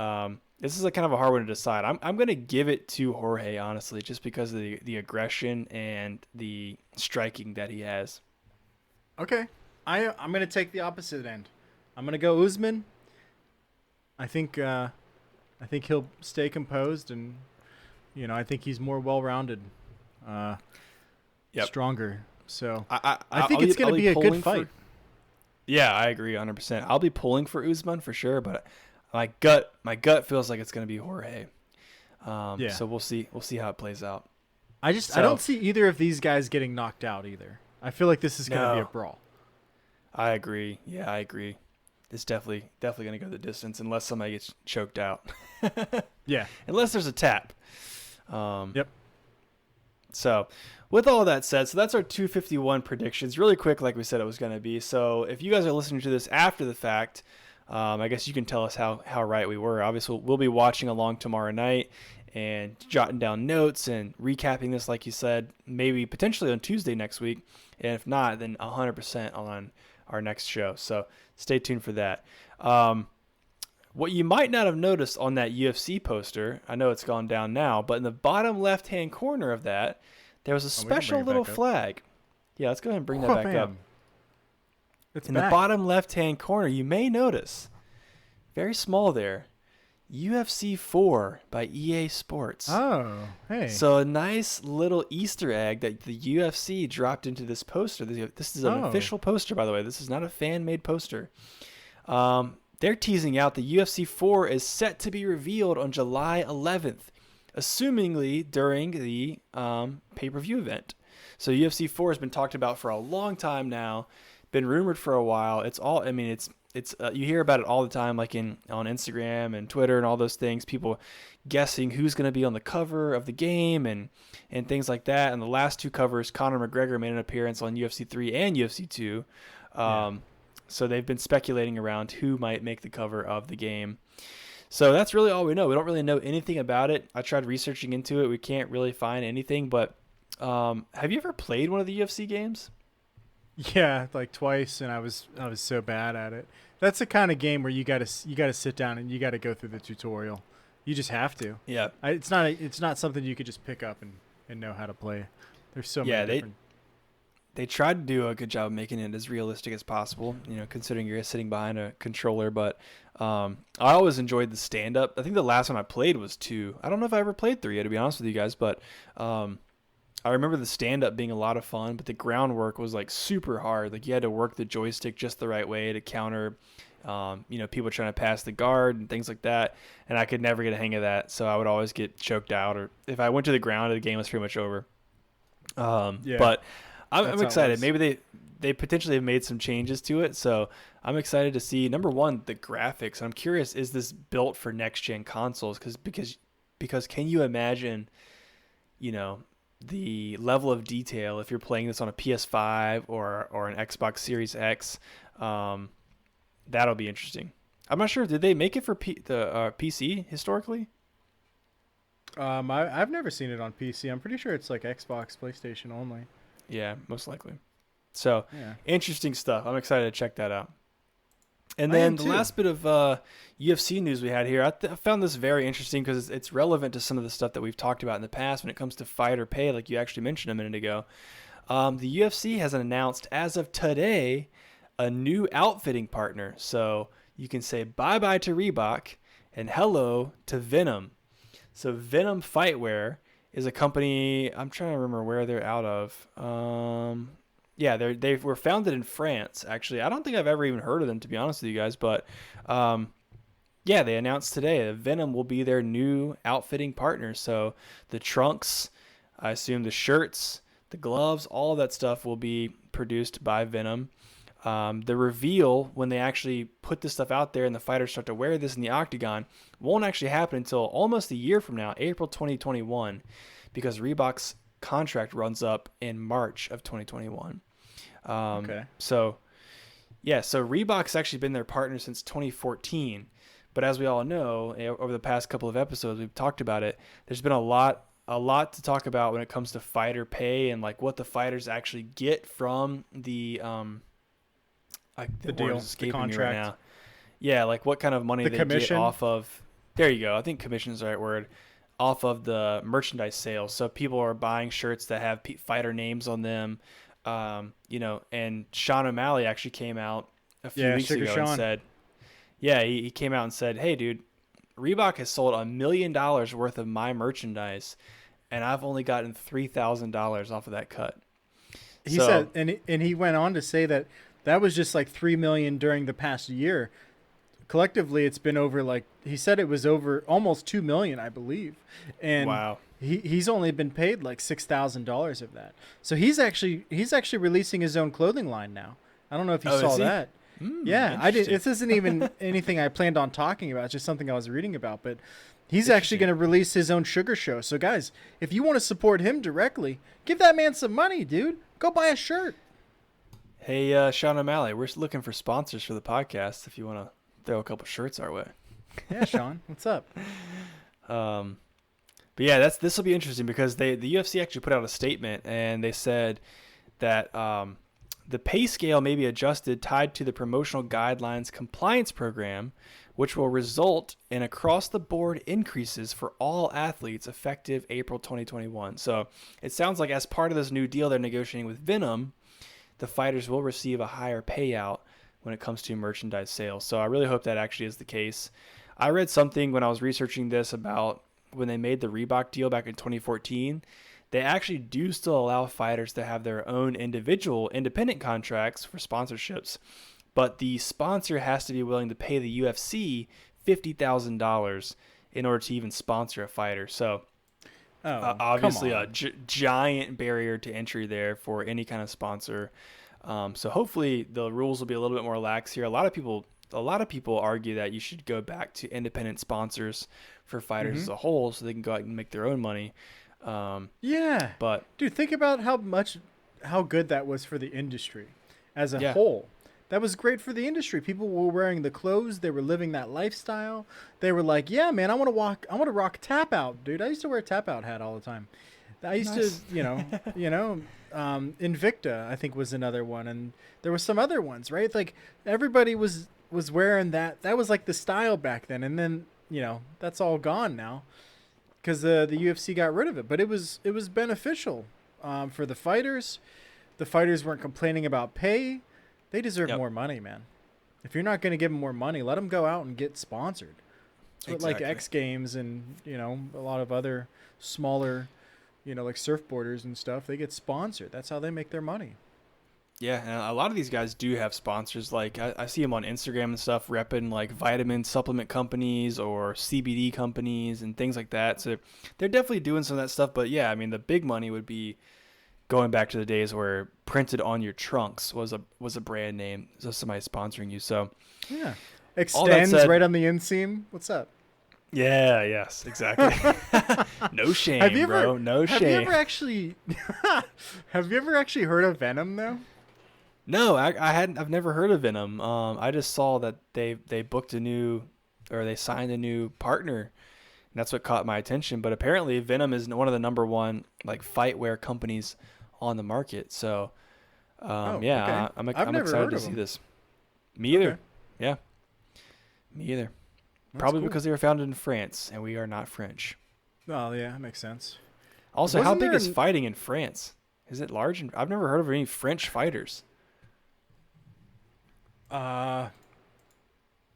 this is a kind of a hard one to decide. I'm going to give it to Jorge, honestly, just because of the aggression and the striking that he has. Okay, I'm going to take the opposite end. I'm going to go Usman. I think he'll stay composed and. You know, I think he's more well-rounded, stronger. So I think it's going to be a good fight. Yeah, I agree 100%. I'll be pulling for Usman for sure, but my gut feels like it's going to be Jorge. So we'll see how it plays out. I don't see either of these guys getting knocked out either. I feel like this is going to be a brawl. I agree. Yeah, I agree. It's definitely going to go the distance unless somebody gets choked out. Yeah. Unless there's a tap. So with all that said, so that's our 251 predictions really quick, like we said it was going to be. So if you guys are listening to this after the fact, I guess you can tell us how right we were. Obviously we'll be watching along tomorrow night and jotting down notes and recapping this, like you said, maybe potentially on Tuesday next week. And if not, then 100% on our next show. So stay tuned for that. What you might not have noticed on that UFC poster, I know it's gone down now, but in the bottom left-hand corner of that, there was a special little flag. Yeah, let's go ahead and bring that back up. In the bottom left-hand corner, you may notice, very small there, UFC 4 by EA Sports. Oh, hey. So a nice little Easter egg that the UFC dropped into this poster. This is an official poster, by the way. This is not a fan-made poster. They're teasing out the UFC 4 is set to be revealed on July 11th, assumingly during the pay-per-view event. So UFC 4 has been talked about for a long time now, been rumored for a while. It's you hear about it all the time, like on Instagram and Twitter and all those things. People guessing who's going to be on the cover of the game and things like that. And the last two covers, Conor McGregor made an appearance on UFC 3 and UFC 2. So they've been speculating around who might make the cover of the game. So that's really all we know. We don't really know anything about it. I tried researching into it. We can't really find anything. But have you ever played one of the UFC games? Yeah, like twice, and I was so bad at it. That's the kind of game where you gotta sit down and you gotta go through the tutorial. You just have to. Yeah. It's not something you could just pick up and know how to play. There's so many different. They tried to do a good job of making it as realistic as possible, you know, considering you're sitting behind a controller. But I always enjoyed the stand-up. I think the last one I played was 2. I don't know if I ever played 3, to be honest with you guys. But I remember the stand-up being a lot of fun, but the groundwork was, like, super hard. Like, you had to work the joystick just the right way to counter, people trying to pass the guard and things like that. And I could never get a hang of that, so I would always get choked out. Or if I went to the ground, the game was pretty much over. But I'm excited. Maybe they potentially have made some changes to it, so I'm excited to see, number one, the graphics. I'm curious, is this built for next gen consoles? Because can you imagine, the level of detail, if you're playing this on a PS5 or an Xbox Series X, that'll be interesting. I'm not sure. Did they make it for the PC historically? I've never seen it on PC. I'm pretty sure it's like Xbox, PlayStation only. Yeah, most likely. So Yeah. interesting stuff. I'm excited to check that out. And I am then the too. last bit of UFC news we had here, I found this very interesting because it's relevant to some of the stuff that we've talked about in the past when it comes to fighter pay, like you actually mentioned a minute ago. The UFC has announced as of today a new outfitting partner. So you can say bye-bye to Reebok and hello to Venom. So Venom Fightwear is a company, I'm trying to remember where they're out of. Yeah, they were founded in France, actually. I don't think I've ever even heard of them, to be honest with you guys. But, yeah, they announced today that Venom will be their new outfitting partner. So the trunks, I assume the shirts, the gloves, all of that stuff will be produced by Venom. The reveal, when they actually put this stuff out there and the fighters start to wear this in the octagon, won't actually happen until almost a year from now, April 2021, because Reebok's contract runs up in March of 2021. Okay. So Reebok's actually been their partner since 2014. But as we all know, over the past couple of episodes, we've talked about it. There's been a lot to talk about when it comes to fighter pay and like what the fighters actually get from the deal, the contract. Right now. Yeah, like what kind of money The they commission. get off of. There you go. I think commission is the right word. Off of the merchandise sales. So people are buying shirts that have fighter names on them. And Sean O'Malley actually came out a few weeks Sugar ago Sean. and said, he came out and said, hey, dude, Reebok has sold $1 million worth of my merchandise, and I've only gotten $3,000 off of that cut. He said, and he went on to say that was just like $3 million during the past year. Collectively, it's been over, like he said, it was over almost $2 million, I believe. And wow. He's only been paid like $6,000 of that. So he's actually releasing his own clothing line now. I don't know if you saw that. Yeah, I did. This isn't even anything I planned on talking about. It's just something I was reading about. But he's actually going to release his own sugar show. So guys, if you want to support him directly, give that man some money, dude. Go buy a shirt. Hey, Sean O'Malley, we're looking for sponsors for the podcast. If you want to throw a couple shirts our way. Yeah, Sean, what's up? But yeah, this will be interesting because the UFC actually put out a statement and they said that the pay scale may be adjusted tied to the promotional guidelines compliance program, which will result in across-the-board increases for all athletes effective April 2021. So it sounds like as part of this new deal they're negotiating with Venom, the fighters will receive a higher payout when it comes to merchandise sales. So I really hope that actually is the case. I read something when I was researching this about when they made the Reebok deal back in 2014, they actually do still allow fighters to have their own individual independent contracts for sponsorships, but the sponsor has to be willing to pay the UFC $50,000 in order to even sponsor a fighter. So obviously a giant barrier to entry there for any kind of sponsor. So hopefully the rules will be a little bit more lax here. A lot of people argue that you should go back to independent sponsors for fighters as a whole so they can go out and make their own money. But dude, think about how good that was for the industry as a whole. That was great for the industry. People were wearing the clothes, they were living that lifestyle. They were like, yeah, man, I want to rock tap out, dude. I used to wear a tap out hat all the time. I used to, Invicta, I think, was another one, and there were some other ones, right? Like everybody was wearing that. That was like the style back then, and then that's all gone now because the UFC got rid of it. But it was beneficial for the fighters. The fighters weren't complaining about pay. They deserve more money, man. If you're not going to give them more money, let them go out and get sponsored. That's what like X Games and a lot of other smaller, like surfboarders and stuff. They get sponsored. That's how they make their money. Yeah, and a lot of these guys do have sponsors. Like I see them on Instagram and stuff, repping like vitamin supplement companies or CBD companies and things like that. So they're definitely doing some of that stuff. But yeah, I mean, the big money would be going back to the days where printed on your trunks was a brand name, so somebody sponsoring you. So yeah, extends right on the inseam. What's up? Yeah, yes, exactly. No shame, Have you ever, bro. No have you shame. ever actually, have you ever actually heard of Venom though? No, I hadn't. I've never heard of Venom. I just saw that they booked a new, or they signed a new partner. And that's what caught my attention. But apparently, Venom is one of the number one like fightwear companies on the market. So, Oh, okay. yeah, I'm I've never excited heard to of see them. this. Me either. Okay. Yeah, me either. That's Probably cool. because they were founded in France, and we are not French. Oh yeah, that makes sense. Also, how Wasn't big there is an- fighting in France? Is it large? I've never heard of any French fighters. Uh,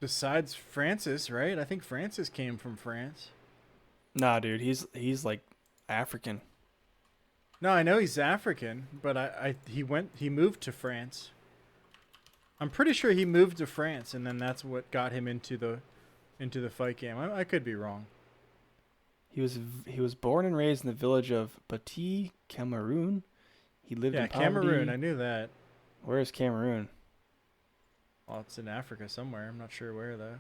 besides Francis, right? I think Francis came from France. Nah, dude, he's like African. No, I know he's African, but he moved to France. I'm pretty sure he moved to France, and then that's what got him into the fight game. I could be wrong. He was born and raised in the village of Bati, Cameroon. He lived Yeah, in poverty. Cameroon. I knew that. Where is Cameroon? Well, it's in Africa somewhere. I'm not sure where though.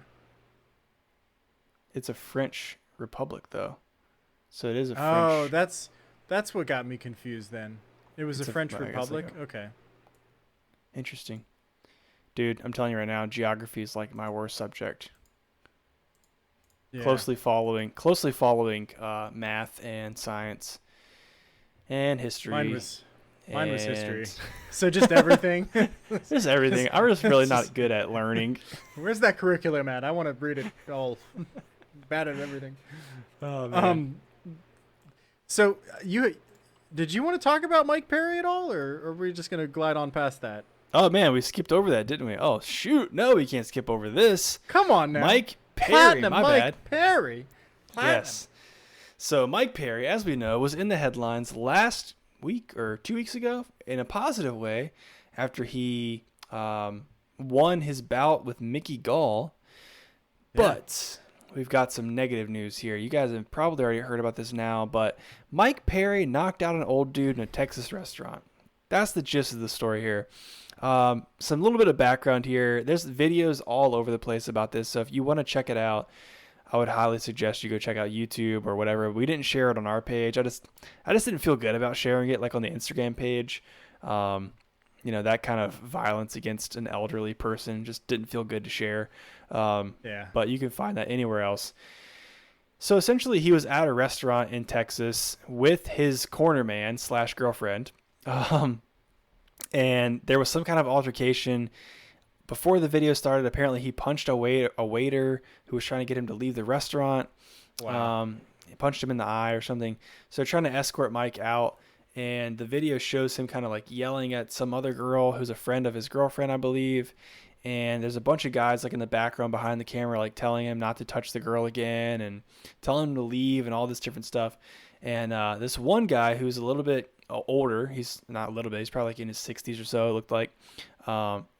It's a French republic, though. So it is a Oh, French. that's what got me confused then. It was It's a a- French I guess republic. like Okay. Interesting. Dude, I'm telling you right now, geography is like my worst subject. Yeah. Closely following math and science and history. Mine was history. and So just everything. Just everything. I'm just really not good at learning. Where's that curriculum at? I want to read it all. Bad at everything. Oh So did you want to talk about Mike Perry at all, or are we just gonna glide on past that? Oh man, we skipped over that, didn't we? Oh shoot, no, we can't skip over this. Come on now, Mike Perry, Platinum my Mike bad. Perry. Platinum. Yes. So Mike Perry, as we know, was in the headlines last week or 2 weeks ago in a positive way after he won his bout with Mickey Gall. But we've got some negative news here. You guys have probably already heard about this now, but Mike Perry knocked out an old dude in a Texas restaurant. That's the gist of the story here. Some little bit of background here. There's videos all over the place about this, so if you want to check it out, I would highly suggest you go check out YouTube or whatever. We didn't share it on our page. I just didn't feel good about sharing it like on the Instagram page. That kind of violence against an elderly person just didn't feel good to share. But you can find that anywhere else. So essentially, he was at a restaurant in Texas with his corner man / girlfriend. And there was some kind of altercation. Before the video started, apparently he punched a waiter who was trying to get him to leave the restaurant. Wow. He punched him in the eye or something. So they're trying to escort Mike out. And the video shows him kind of like yelling at some other girl who's a friend of his girlfriend, I believe. And there's a bunch of guys like in the background behind the camera, like telling him not to touch the girl again and telling him to leave and all this different stuff. And this one guy who's a little bit older, he's not a little bit, he's probably like in his 60s or so, it looked like,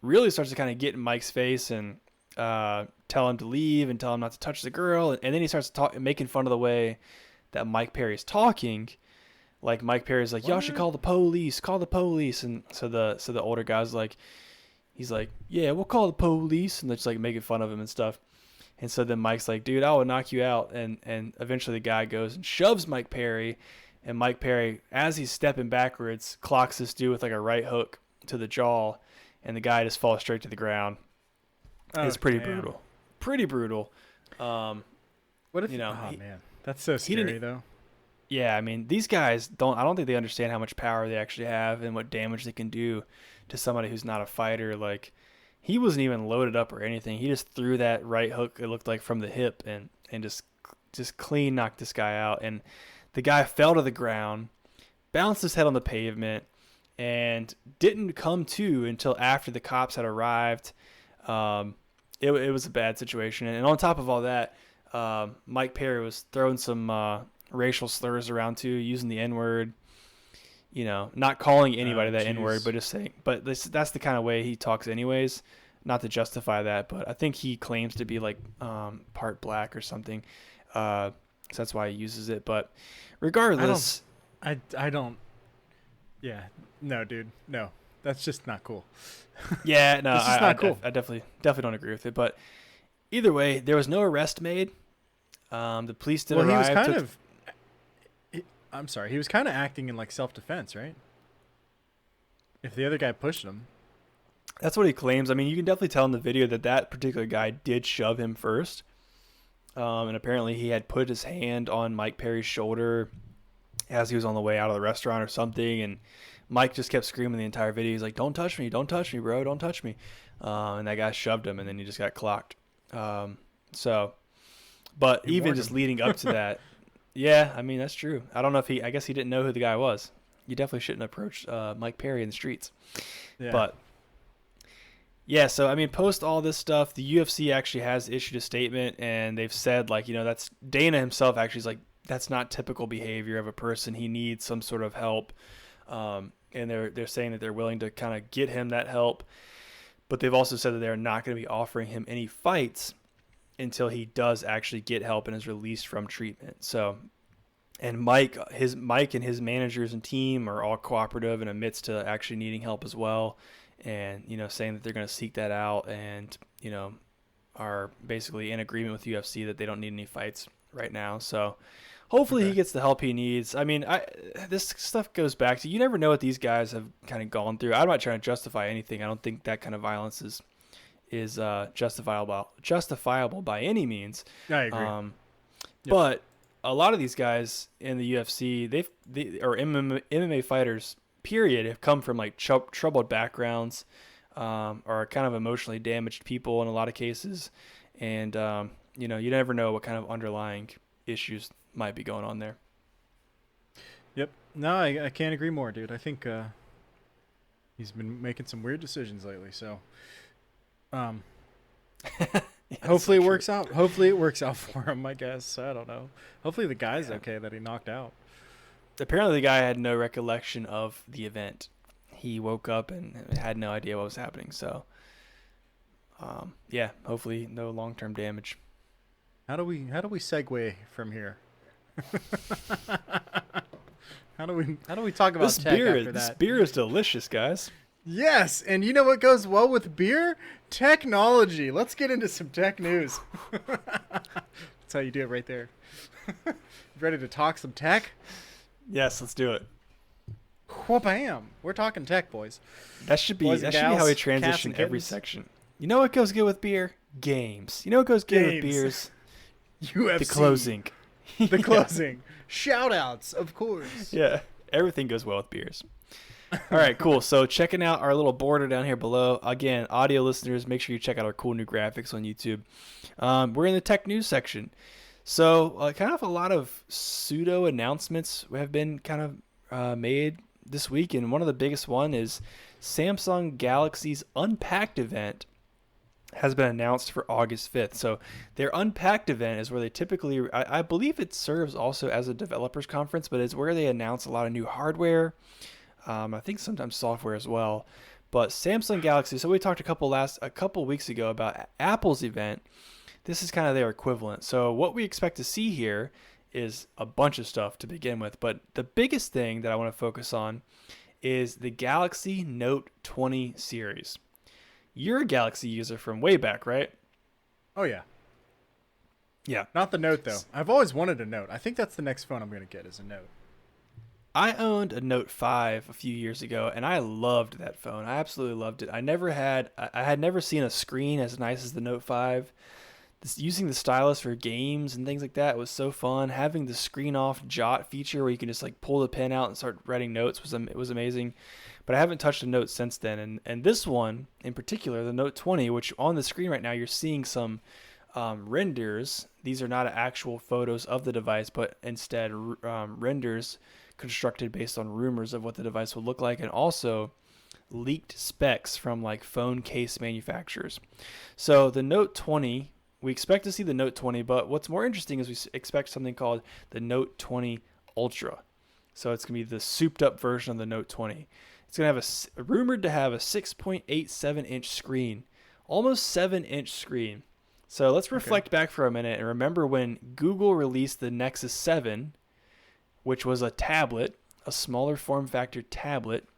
really starts to kind of get in Mike's face and tell him to leave and tell him not to touch the girl. And then he starts making fun of the way that Mike Perry's talking. Like Mike Perry's like, y'all should call the police. And so the older guy's like, he's like, yeah, we'll call the police. And they're just like making fun of him and stuff. And so then Mike's like, dude, I will knock you out. And eventually the guy goes and shoves Mike Perry. And Mike Perry, as he's stepping backwards, clocks this dude with like a right hook to the jaw. And the guy just falls straight to the ground. It's pretty brutal. Pretty brutal. What if man, that's so scary though. Yeah, I mean, these guys I don't think they understand how much power they actually have and what damage they can do to somebody who's not a fighter. Like, he wasn't even loaded up or anything. He just threw that right hook, it looked like, from the hip and just clean knocked this guy out. And the guy fell to the ground, bounced his head on the pavement, and didn't come to until after the cops had arrived. It was a bad situation. And on top of all that, Mike Perry was throwing some racial slurs around too, using the N-word, not calling anybody that N-word, but just saying, but that's the kind of way he talks anyways, not to justify that, but I think he claims to be like part black or something, so that's why he uses it. But regardless, I don't yeah, no dude, no, that's just not cool. Yeah, no, it's just not cool. I definitely don't agree with it. But either way, there was no arrest made. The police did arrive. I'm sorry. He was kind of acting in like self-defense, right? If the other guy pushed him. That's what he claims. I mean, you can definitely tell in the video that that particular guy did shove him first. And apparently he had put his hand on Mike Perry's shoulder as he was on the way out of the restaurant or something. And Mike just kept screaming the entire video. He's like, don't touch me, bro, don't touch me. And that guy shoved him, and then he just got clocked. But You even warned just him. leading up to that, yeah, I mean, that's true. I don't know if I guess he didn't know who the guy was. You definitely shouldn't approach Mike Perry in the streets. Yeah. But yeah, so I mean, post all this stuff, the UFC actually has issued a statement, and they've said, like, that's Dana himself actually is like, that's not typical behavior of a person. He needs some sort of help, and they're saying that they're willing to kind of get him that help, but they've also said that they're not going to be offering him any fights until he does actually get help and is released from treatment. So, and Mike and his managers and team are all cooperative and admits to actually needing help as well. And, saying that they're going to seek that out and, are basically in agreement with UFC that they don't need any fights right now. So hopefully he gets the help he needs. I mean, this stuff goes back to, you never know what these guys have kind of gone through. I'm not trying to justify anything. I don't think that kind of violence is justifiable by any means. I agree. Yep. But a lot of these guys in the UFC, or MMA fighters, period, have come from like troubled backgrounds, are kind of emotionally damaged people in a lot of cases, and you never know what kind of underlying issues might be going on there. Yep. No, I can't agree more, dude. I think he's been making some weird decisions lately. So, hopefully it works out. Hopefully it works out for him. I guess, I don't know. Hopefully the guy's okay that he knocked out. Apparently the guy had no recollection of the event. He woke up and had no idea what was happening. So, hopefully no long-term damage. How do we segue from here? How do we talk about tech after that? This beer is delicious, guys. Yes, and you know what goes well with beer? Technology. Let's get into some tech news. That's how you do it right there. Ready to talk some tech? Yes, let's do it. Whoop-bam. We're talking tech, boys. That should be Boys and how we gals, transition cats and every kittens. section. You know what goes good with beer? Games. You know what goes good with Games. beers? UFC. The closing. The closing. Shout-outs, of course. Yeah, everything goes well with beers. All right, cool. So checking out our little border down here below. Again, audio listeners, make sure you check out our cool new graphics on YouTube. We're in the tech news section. So kind of a lot of pseudo announcements have been kind of made this week. And one of the biggest one is Samsung Galaxy's Unpacked event has been announced for August 5th. So their Unpacked event is where they typically, I believe it serves also as a developers conference, but it's where they announce a lot of new hardware. I think sometimes software as well. But Samsung Galaxy, so we talked a couple weeks ago about Apple's event. This is kind of their equivalent. So what we expect to see here is a bunch of stuff to begin with. But the biggest thing that I want to focus on is the Galaxy Note 20 series. You're a Galaxy user from way back, right? Oh, yeah. Yeah. Not the Note, though. I've always wanted a Note. I think that's the next phone I'm going to get is a Note. I owned a Note 5 a few years ago, and I loved that phone. I absolutely loved it. I had never seen a screen as nice as the Note 5. Using the stylus for games and things like that was so fun. Having the screen off jot feature where you can just like pull the pen out and start writing notes was amazing. But I haven't touched a Note since then. And this one in particular, the Note 20, which on the screen right now you're seeing some renders. These are not actual photos of the device, but instead renders constructed based on rumors of what the device would look like, and also leaked specs from like phone case manufacturers. So the Note 20, we expect to see the Note 20, but what's more interesting is we expect something called the Note 20 Ultra. So it's going to be the souped up version of the Note 20. It's going to have rumored to have a 6.87 inch screen, almost 7-inch screen. So let's reflect back for a minute and remember when Google released the Nexus 7, which was a tablet, a smaller form factor tablet,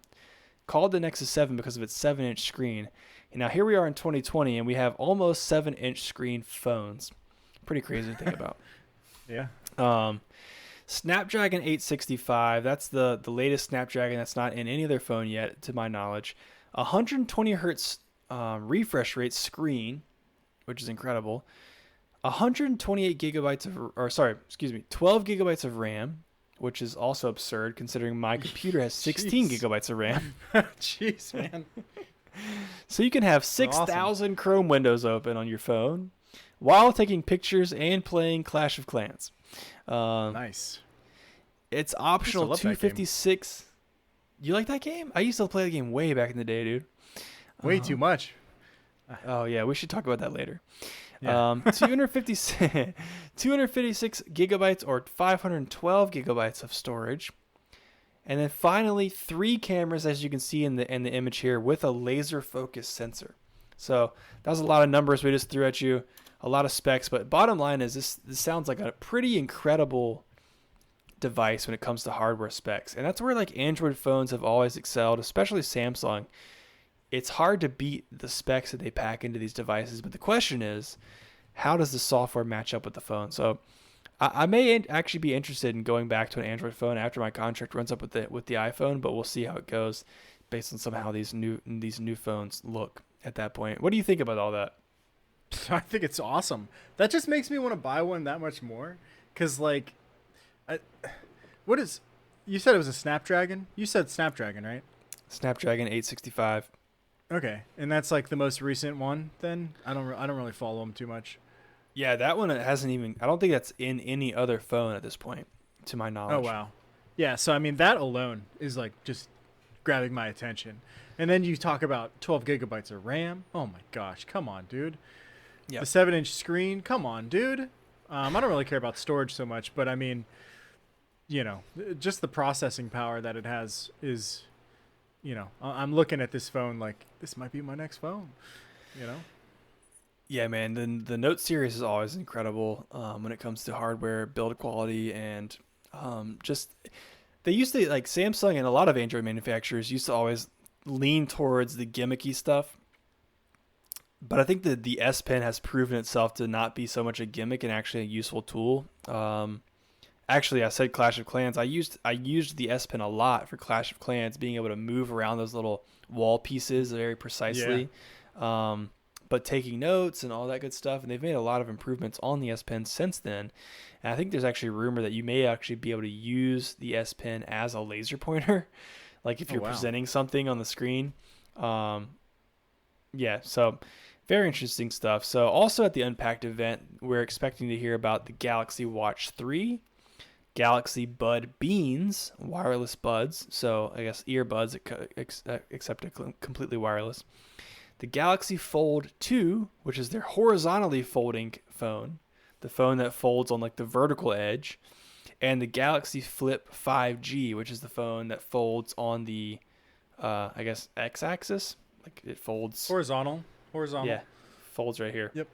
called the Nexus 7 because of its 7-inch screen. And now here we are in 2020, and we have almost 7-inch screen phones. Pretty crazy to think about. Yeah. Snapdragon 865. That's the latest Snapdragon that's not in any other phone yet, to my knowledge. 120 hertz refresh rate screen, which is incredible. 128 gigabytes of, or sorry, excuse me, 12 gigabytes of RAM, which is also absurd considering my computer has 16 gigabytes of RAM. Jeez, man. So you can have 6,000 Chrome windows open on your phone while taking pictures and playing Clash of Clans. Nice. It's optional 256. You like that game? I used to play the game way back in the day, dude. Way too much. Oh yeah, we should talk about that later. Yeah. 256 gigabytes or 512 gigabytes of storage. And then finally 3 cameras, as you can see in the image here, with a laser focus sensor. So that was a lot of numbers we just threw at you, a lot of specs, but bottom line is this sounds like a pretty incredible device when it comes to hardware specs. And that's where like Android phones have always excelled, especially Samsung. It's hard to beat the specs that they pack into these devices, but the question is, how does the software match up with the phone? So I may actually be interested in going back to an Android phone after my contract runs up with the iPhone, but we'll see how it goes based on somehow these new phones look at that point. What do you think about all that? I think it's awesome. That just makes me want to buy one that much more. Because, like, you said it was a Snapdragon? You said Snapdragon, right? Snapdragon 865. Okay, and that's like the most recent one. Then I don't really follow them too much. Yeah, that one hasn't even. I don't think that's in any other phone at this point, to my knowledge. Oh wow, yeah. So I mean, that alone is like just grabbing my attention. And then you talk about 12 gigabytes of RAM. Oh my gosh, come on, dude. Yeah. The 7-inch screen. Come on, dude. I don't really care about storage so much, but I mean, you know, just the processing power that it has is. You know, I'm looking at this phone like this might be my next phone, you know? Yeah, man. The Note series is always incredible when it comes to hardware, build quality, and just they used to, like Samsung and a lot of Android manufacturers used to always lean towards the gimmicky stuff. But I think that the S Pen has proven itself to not be so much a gimmick and actually a useful tool. Actually, I said Clash of Clans. I used the S Pen a lot for Clash of Clans, being able to move around those little wall pieces very precisely, but taking notes and all that good stuff. And they've made a lot of improvements on the S Pen since then. And I think there's actually a rumor that you may actually be able to use the S Pen as a laser pointer, like if you're presenting something on the screen. Yeah, so very interesting stuff. So also at the Unpacked event, we're expecting to hear about the Galaxy Watch 3. Galaxy Bud Beans wireless buds, so I guess earbuds except completely wireless. The Galaxy Fold 2, which is their horizontally folding phone, the phone that folds on like the vertical edge, and the Galaxy Flip 5G, which is the phone that folds on the I guess x-axis, like it folds horizontal. Yeah, folds right here. Yep.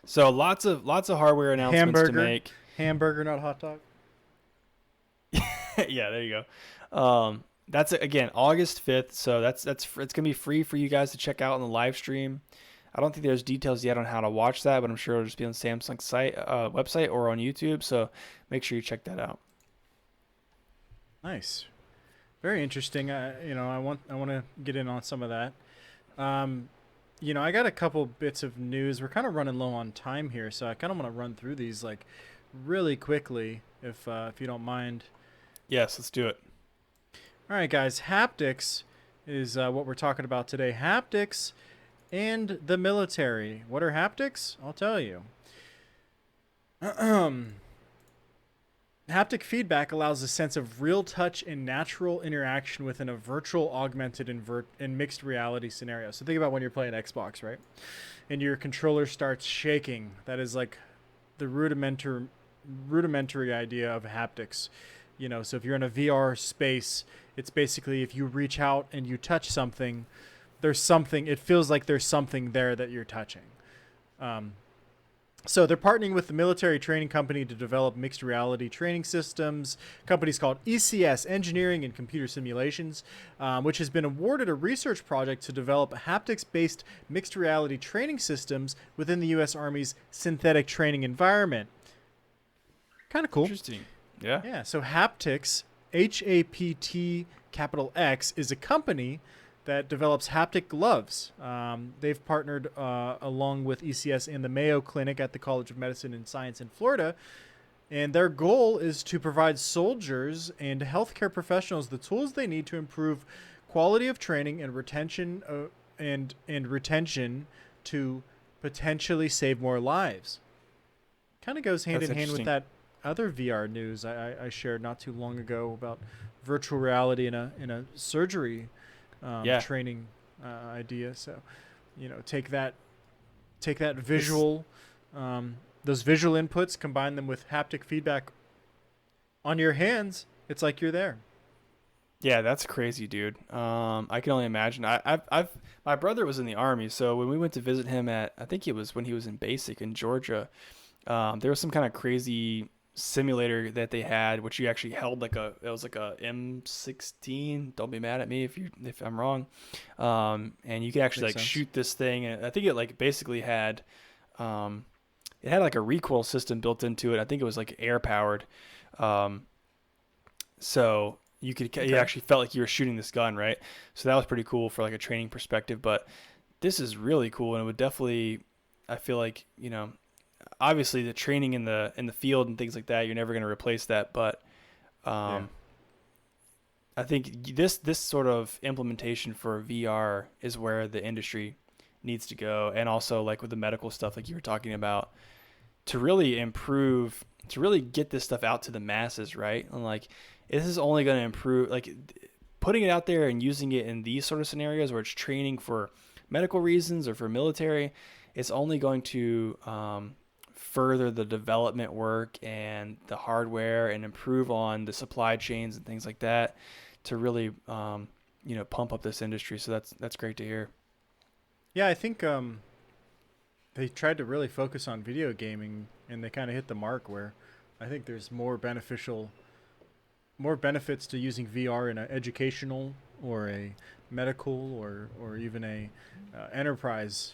So lots of hardware announcements to make. Hamburger, not hot dog. Yeah, there you go. That's again August 5th, so it's gonna be free for you guys to check out on the live stream. I don't think there's details yet on how to watch that, but I'm sure it'll just be on Samsung's website or on YouTube. So make sure you check that out. Nice, very interesting. I want to get in on some of that. I got a couple bits of news. We're kind of running low on time here, so I kind of want to run through these like really quickly, if you don't mind. Yes, let's do it. All right, guys. HaptX is what we're talking about today. HaptX and the military. What are haptics? I'll tell you. Haptic feedback allows a sense of real touch and natural interaction within a virtual, augmented, and mixed reality scenario. So think about when you're playing Xbox, right? And your controller starts shaking. That is like the rudimentary idea of haptics. So if you're in a VR space, it's basically if you reach out and you touch something, it feels like there's something there that you're touching. So they're partnering with the military training company to develop mixed reality training systems. Company's called ECS, Engineering and Computer Simulations, which has been awarded a research project to develop haptics-based mixed reality training systems within the U.S. Army's synthetic training environment. Kind of cool. Interesting. Yeah. Yeah. So HaptX, HAPTX, is a company that develops haptic gloves. They've partnered along with ECS and the Mayo Clinic at the College of Medicine and Science in Florida. And their goal is to provide soldiers and healthcare professionals the tools they need to improve quality of training and retention retention to potentially save more lives. Kind of goes hand That's in hand with interesting. that other VR news I shared not too long ago about virtual reality in a surgery Yeah. training idea. So, take that visual, those visual inputs, combine them with haptic feedback on your hands. It's like you're there. Yeah, that's crazy, dude. I can only imagine. My brother was in the army, so when we went to visit him I think it was when he was in basic in Georgia, there was some kind of crazy simulator that they had, which you actually held it was like a M16. Don't be mad at me if I'm wrong. And you could actually Makes like sense. shoot this thing, and I think it like basically it had like a recoil system built into it. I think it was like air powered. So you actually felt like you were shooting this gun, right? So that was pretty cool for like a training perspective. But this is really cool, and it would definitely, I feel like, obviously the training in the field and things like that, you're never going to replace that. But Yeah. I think this sort of implementation for VR is where the industry needs to go, and also like with the medical stuff, like you were talking about, to really improve, to really get this stuff out to the masses, right? And like this is only going to improve, like putting it out there and using it in these sort of scenarios where it's training for medical reasons or for military. It's only going to further the development work and the hardware and improve on the supply chains and things like that to really pump up this industry. So that's great to hear. Yeah, I think they tried to really focus on video gaming, and they kind of hit the mark where I think there's more benefits to using VR in an educational or a medical or even a enterprise,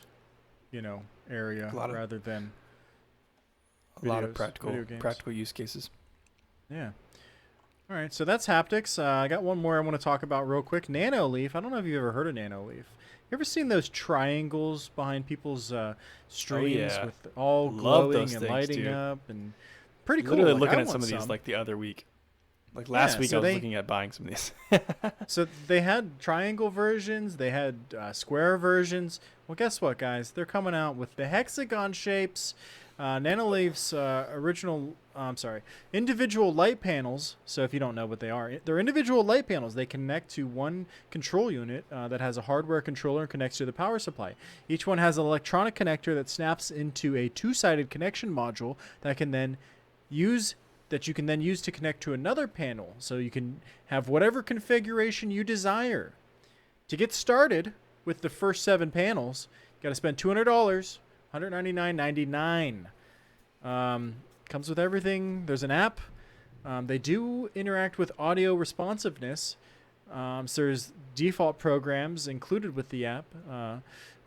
area A lot of rather than a lot of video games. practical use cases. Yeah. All right, so that's haptics. I got one more I want to talk about real quick. Nanoleaf. I don't know if you've ever heard of Nanoleaf. You ever seen those triangles behind people's streams yeah. with all Love glowing those and things, lighting dude. up and pretty cool? Literally Like, looking I at some want of these like the other week. Like Yeah, last week so I was they looking at buying some of these. so they had triangle versions, they had square versions. Well, guess what, guys? They're coming out with the hexagon shapes. Nanoleaf's individual light panels. So if you don't know what they are, they're individual light panels. They connect to one control unit that has a hardware controller and connects to the power supply. Each one has an electronic connector that snaps into a two-sided connection module that you can then use to connect to another panel. So you can have whatever configuration you desire. To get started with the first 7 panels, you got to spend $200, $199.99. Comes with everything. There's an app. They do interact with audio responsiveness. So there's default programs included with the app.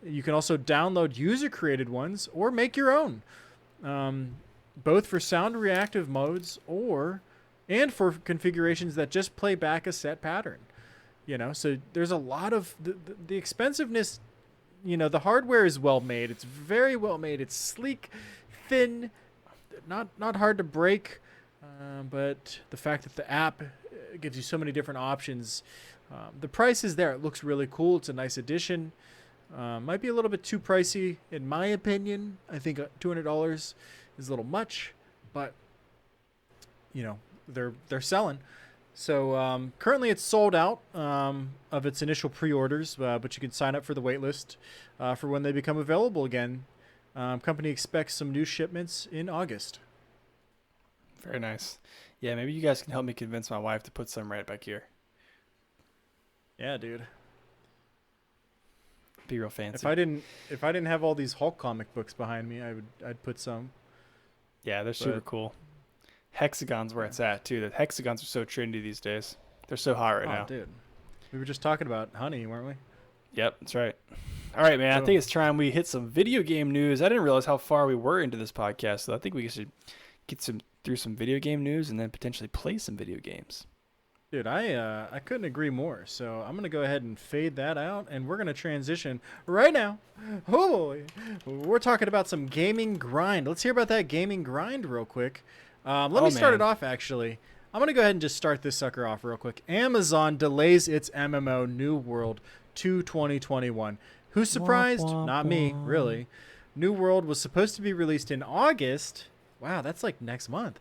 You can also download user-created ones or make your own, both for sound reactive modes and for configurations that just play back a set pattern. So there's a lot of the expensiveness. The hardware is well made. It's very well made. It's sleek, thin, not hard to break. But the fact that the app gives you so many different options, the price is there. It looks really cool. It's a nice addition. Might be a little bit too pricey in my opinion. I think $200 is a little much, but they're selling. So currently it's sold out of its initial pre-orders, but you can sign up for the wait list for when they become available again. Company expects some new shipments in August. Very nice. Yeah, maybe you guys can help me convince my wife to put some right back here. Yeah, dude. Be real fancy. If I didn't have all these Hulk comic books behind me, I'd put some. Yeah, they're super cool. Hexagon's where it's at too. The hexagons are so trendy these days. They're so hot right now. Dude. We were just talking about honey, weren't we? Yep, that's right. All right, man. Cool. I think it's time we hit some video game news. I didn't realize how far we were into this podcast, so I think we should get through some video game news, and then potentially play some video games. Dude, I couldn't agree more. So I'm gonna go ahead and fade that out, and we're gonna transition right now. Oh boy, we're talking about some gaming grind. Let's hear about that gaming grind real quick. Let me start it off. Actually, I'm gonna go ahead and just start this sucker off real quick. Amazon delays its MMO New World to 2021. Who's surprised? Not me, really. New World was supposed to be released in August. Wow, that's like next month.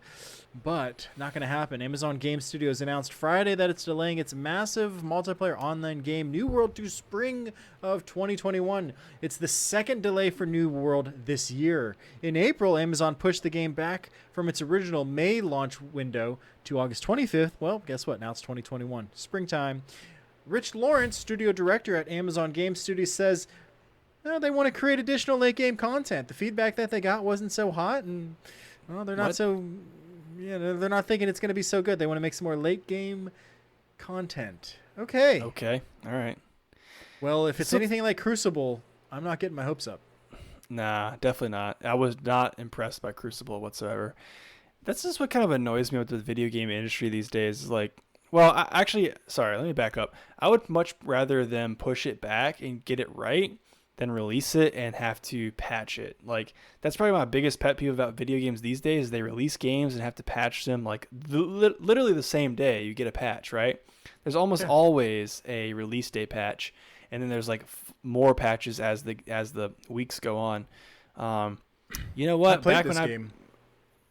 But not going to happen. Amazon Game Studios announced Friday that it's delaying its massive multiplayer online game New World to spring of 2021. It's the second delay for New World this year. In April, Amazon pushed the game back from its original May launch window to August 25th. Well, guess what? Now it's 2021. Springtime. Rich Lawrence, studio director at Amazon Game Studios, says they want to create additional late game content. The feedback that they got wasn't so hot, and they're not so... Yeah, they're not thinking it's going to be so good. They want to make some more late game content. Okay. Okay. All right. Well, if it's anything like Crucible, I'm not getting my hopes up. Nah, definitely not. I was not impressed by Crucible whatsoever. That's just what kind of annoys me with the video game industry these days. Is like, well, sorry, let me back up. I would much rather them push it back and get it right than release it and have to patch it. Like, that's probably my biggest pet peeve about video games these days. Is they release games and have to patch them like literally the same day you get a patch, right? There's almost always a release day patch, and then there's like more patches as the weeks go on. You know what? I played this game.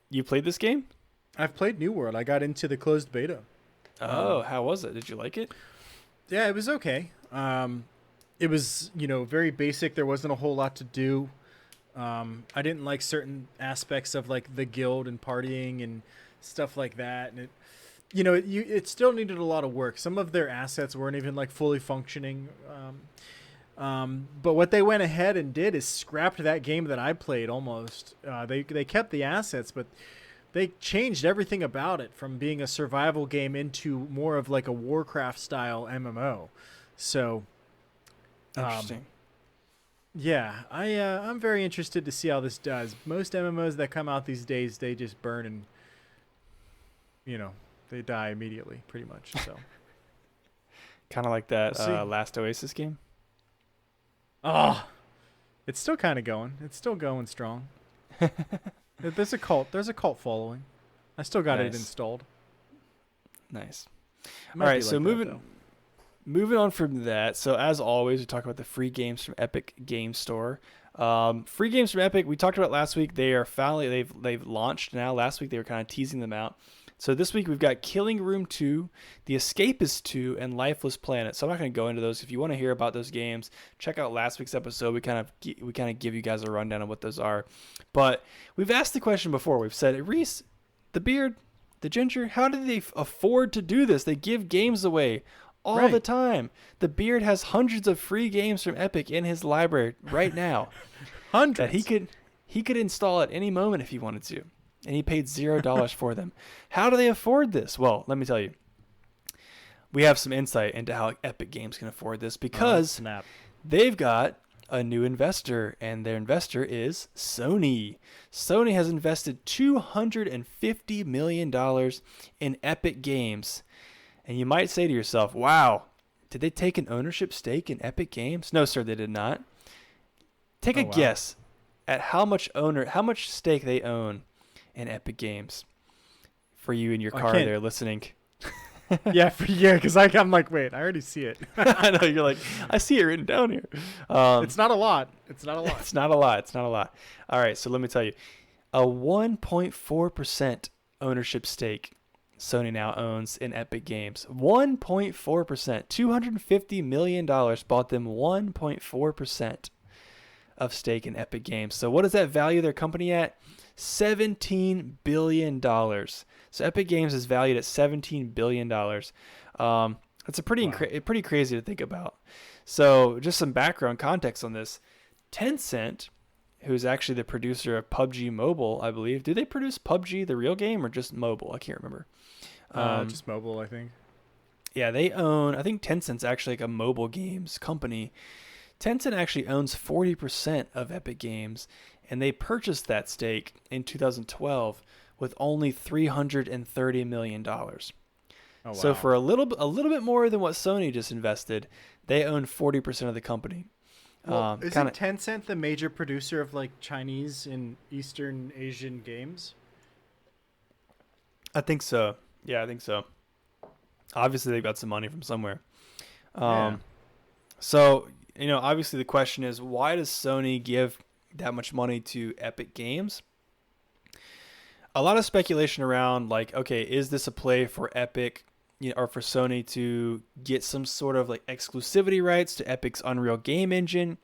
You played this game? I've played New World. I got into the closed beta. Oh, how was it? Did you like it? Yeah, it was okay. It was, very basic. There wasn't a whole lot to do. I didn't like certain aspects of like the guild and partying and stuff like that. And it still needed a lot of work. Some of their assets weren't even like fully functioning. But what they went ahead and did is scrapped that game that I played almost. They kept the assets, but they changed everything about it from being a survival game into more of like a Warcraft style MMO. So... Interesting. Yeah, I'm very interested to see how this does. Most MMOs that come out these days, they just burn and, they die immediately, pretty much. So, kind of like that last Oasis game. Oh, it's still kind of going. It's still going strong. There's a cult following. I still got it installed. Nice. All right, so moving on from that, so as always, we talk about the free games from Epic Game Store. Free games from Epic, we talked about last week. They are finally they've launched now. Last week they were kind of teasing them out. So this week we've got Killing Room 2, The Escapist 2, and Lifeless Planet. So I'm not going to go into those. If you want to hear about those games, check out last week's episode. We kind of give you guys a rundown of what those are. But we've asked the question before. We've said, Reese, the beard, the ginger, how do they afford to do this? They give games away all the time. The beard has hundreds of free games from Epic in his library right now. Hundreds. That he could install at any moment if he wanted to. And he paid $0 for them. How do they afford this? Well, let me tell you. We have some insight into how Epic Games can afford this because they've got a new investor, and their investor is Sony. Sony has invested $250 million in Epic Games. And you might say to yourself, wow, did they take an ownership stake in Epic Games? No, sir, they did not. Take a guess at how much stake they own in Epic Games for you in your car there listening. Yeah, because I'm like, wait, I already see it. I know, you're like, I see it written down here. It's not a lot. It's not a lot. All right, so let me tell you. A 1.4% ownership stake Sony now owns in Epic Games. 1.4%. $250 million bought them 1.4% of stake in Epic Games. So what does that value their company at? $17 billion. So Epic Games is valued at $17 billion. That's a pretty crazy to think about. So just some background context on this. Tencent, who's actually the producer of PUBG Mobile, I believe. Do they produce PUBG, the real game, or just mobile? I can't remember. Just mobile, I think. Yeah, they own, I think Tencent's actually like a mobile games company. Tencent actually owns 40% of Epic Games, and they purchased that stake in 2012 with only $330 million. Oh, wow. So for a little bit more than what Sony just invested, they own 40% of the company. Well, isn't Tencent the major producer of like Chinese and Eastern Asian games? I think so. Yeah, I think so. Obviously, they've got some money from somewhere. Yeah. So, obviously the question is, why does Sony give that much money to Epic Games? A lot of speculation around, like, okay, is this a play for Epic, or for Sony to get some sort of like exclusivity rights to Epic's Unreal game engine?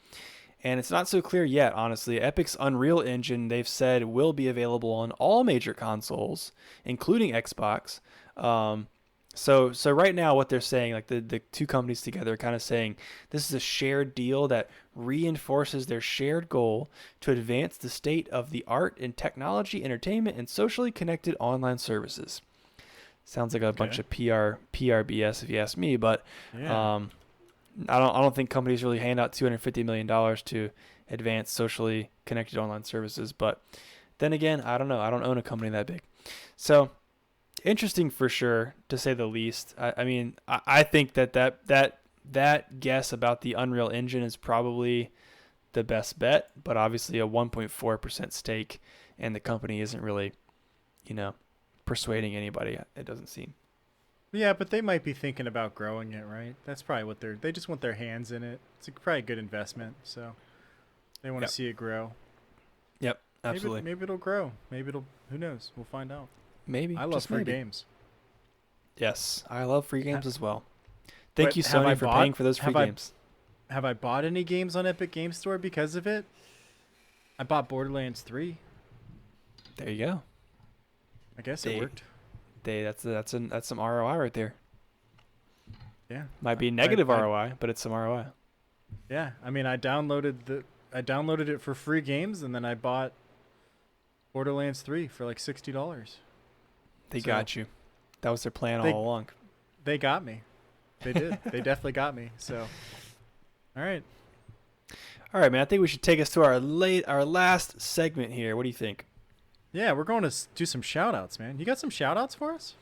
And it's not so clear yet, honestly. Epic's Unreal Engine, they've said, will be available on all major consoles, including Xbox. So right now, what they're saying, like the two companies together, are kind of saying this is a shared deal that reinforces their shared goal to advance the state of the art in technology, entertainment, and socially connected online services. Sounds like a bunch of PR BS, if you ask me, but Yeah. I don't think companies really hand out $250 million to advance socially connected online services. But then again, I don't know. I don't own a company that big. So interesting for sure, to say the least. I mean, I think that guess about the Unreal Engine is probably the best bet, but obviously a 1.4% stake and the company isn't really, persuading anybody, it doesn't seem. Yeah, but they might be thinking about growing it, right? That's probably what they just want their hands in it. It's probably a good investment, so they want to see it grow. Yep, absolutely. Maybe it'll grow. Who knows? We'll find out. Maybe. I love free games. Yes, I love free games as well. Thank you, Sony, for paying for those free games. Have I bought any games on Epic Game Store because of it? I bought Borderlands 3. There you go. I guess it worked. That's some ROI right there. Yeah. Might be negative ROI, but it's some ROI. Yeah, I mean, I downloaded it for free games, and then I bought Borderlands 3 for like $60. They got you. That was their plan all along. They got me. They did. They definitely got me. So, all right, man. I think we should take us to our last segment here. What do you think? Yeah, we're going to do some shout-outs, man. You got some shout-outs for us?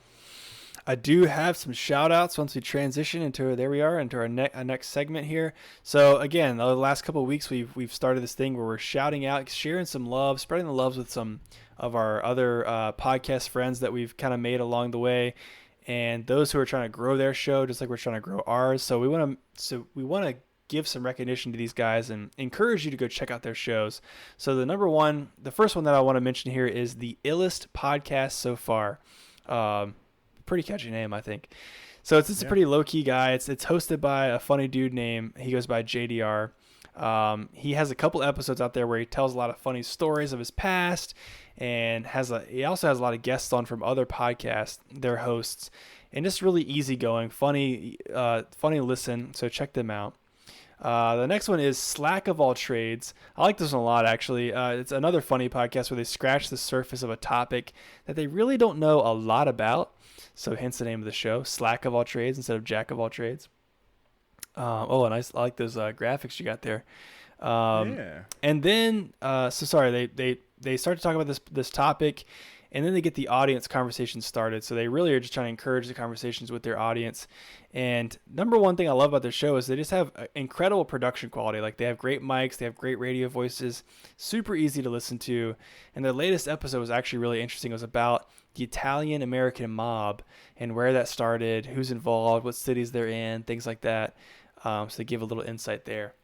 I do have some shout-outs once we transition into our next segment here. So again, the last couple of weeks we've started this thing where we're shouting out, sharing some love, spreading the loves with some of our other podcast friends that we've kind of made along the way, and those who are trying to grow their show just like we're trying to grow ours. So we want to give some recognition to these guys and encourage you to go check out their shows. So the first one that I want to mention here is the Illest Podcast So Far. Pretty catchy name, I think. So it's a pretty low-key guy. It's hosted by a funny dude he goes by JDR. He has a couple episodes out there where he tells a lot of funny stories of his past, and he also has a lot of guests on from other podcasts, their hosts, and just really easygoing, funny listen. So check them out. The next one is Slack of All Trades. I like this one a lot, actually. It's another funny podcast where they scratch the surface of a topic that they really don't know a lot about. So hence the name of the show, Slack of All Trades instead of Jack of All Trades. Nice. I like those graphics you got there. Yeah. And then, they start to talk about this topic, and then they get the audience conversation started. So they really are just trying to encourage the conversations with their audience. And number one thing I love about their show is they just have incredible production quality. Like, they have great mics, they have great radio voices, super easy to listen to. And their latest episode was actually really interesting. It was about the Italian-American mob and where that started, who's involved, what cities they're in, things like that. So they give a little insight there.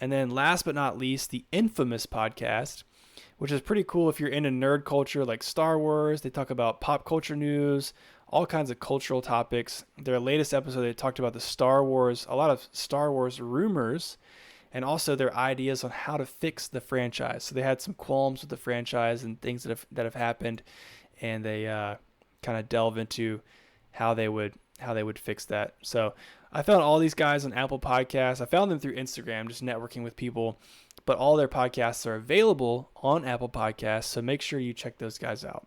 And then last but not least, the Infamous Podcast, which is pretty cool if you're into nerd culture like Star Wars. They talk about pop culture news, all kinds of cultural topics. Their latest episode, they talked about a lot of Star Wars rumors, and also their ideas on how to fix the franchise. So they had some qualms with the franchise and things that have happened, and they kind of delve into how they would fix that. So I found all these guys on Apple Podcasts. I found them through Instagram, just networking with people. But all their podcasts are available on Apple Podcasts, so make sure you check those guys out.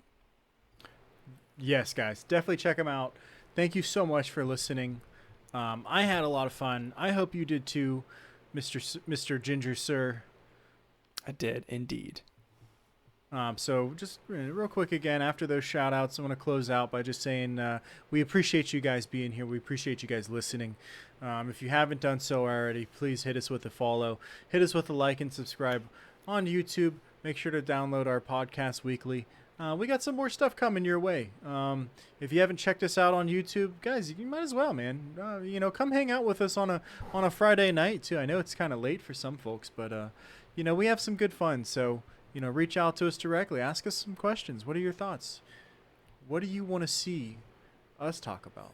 Yes, guys, definitely check them out. Thank you so much for listening. I had a lot of fun. I hope you did too, Mr. Ginger Sir. I did, indeed. So just real quick again, after those shout outs, I want to close out by just saying we appreciate you guys being here. We appreciate you guys listening. If you haven't done so already, please hit us with a follow. Hit us with a like and subscribe on YouTube. Make sure to download our podcast weekly. We got some more stuff coming your way. If you haven't checked us out on YouTube, guys, you might as well, man. Come hang out with us on a Friday night too. I know it's kind of late for some folks, but we have some good fun. So reach out to us directly. Ask us some questions. What are your thoughts? What do you want to see us talk about?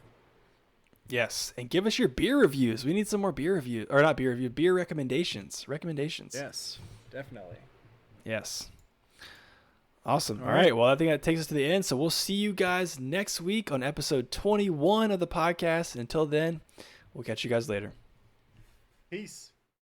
Yes, and give us your beer reviews. We need some more beer reviews, or not beer review, beer recommendations. Yes, definitely. Yes. Awesome. All right. Well, I think that takes us to the end. So we'll see you guys next week on episode 21 of the podcast. And until then, we'll catch you guys later. Peace.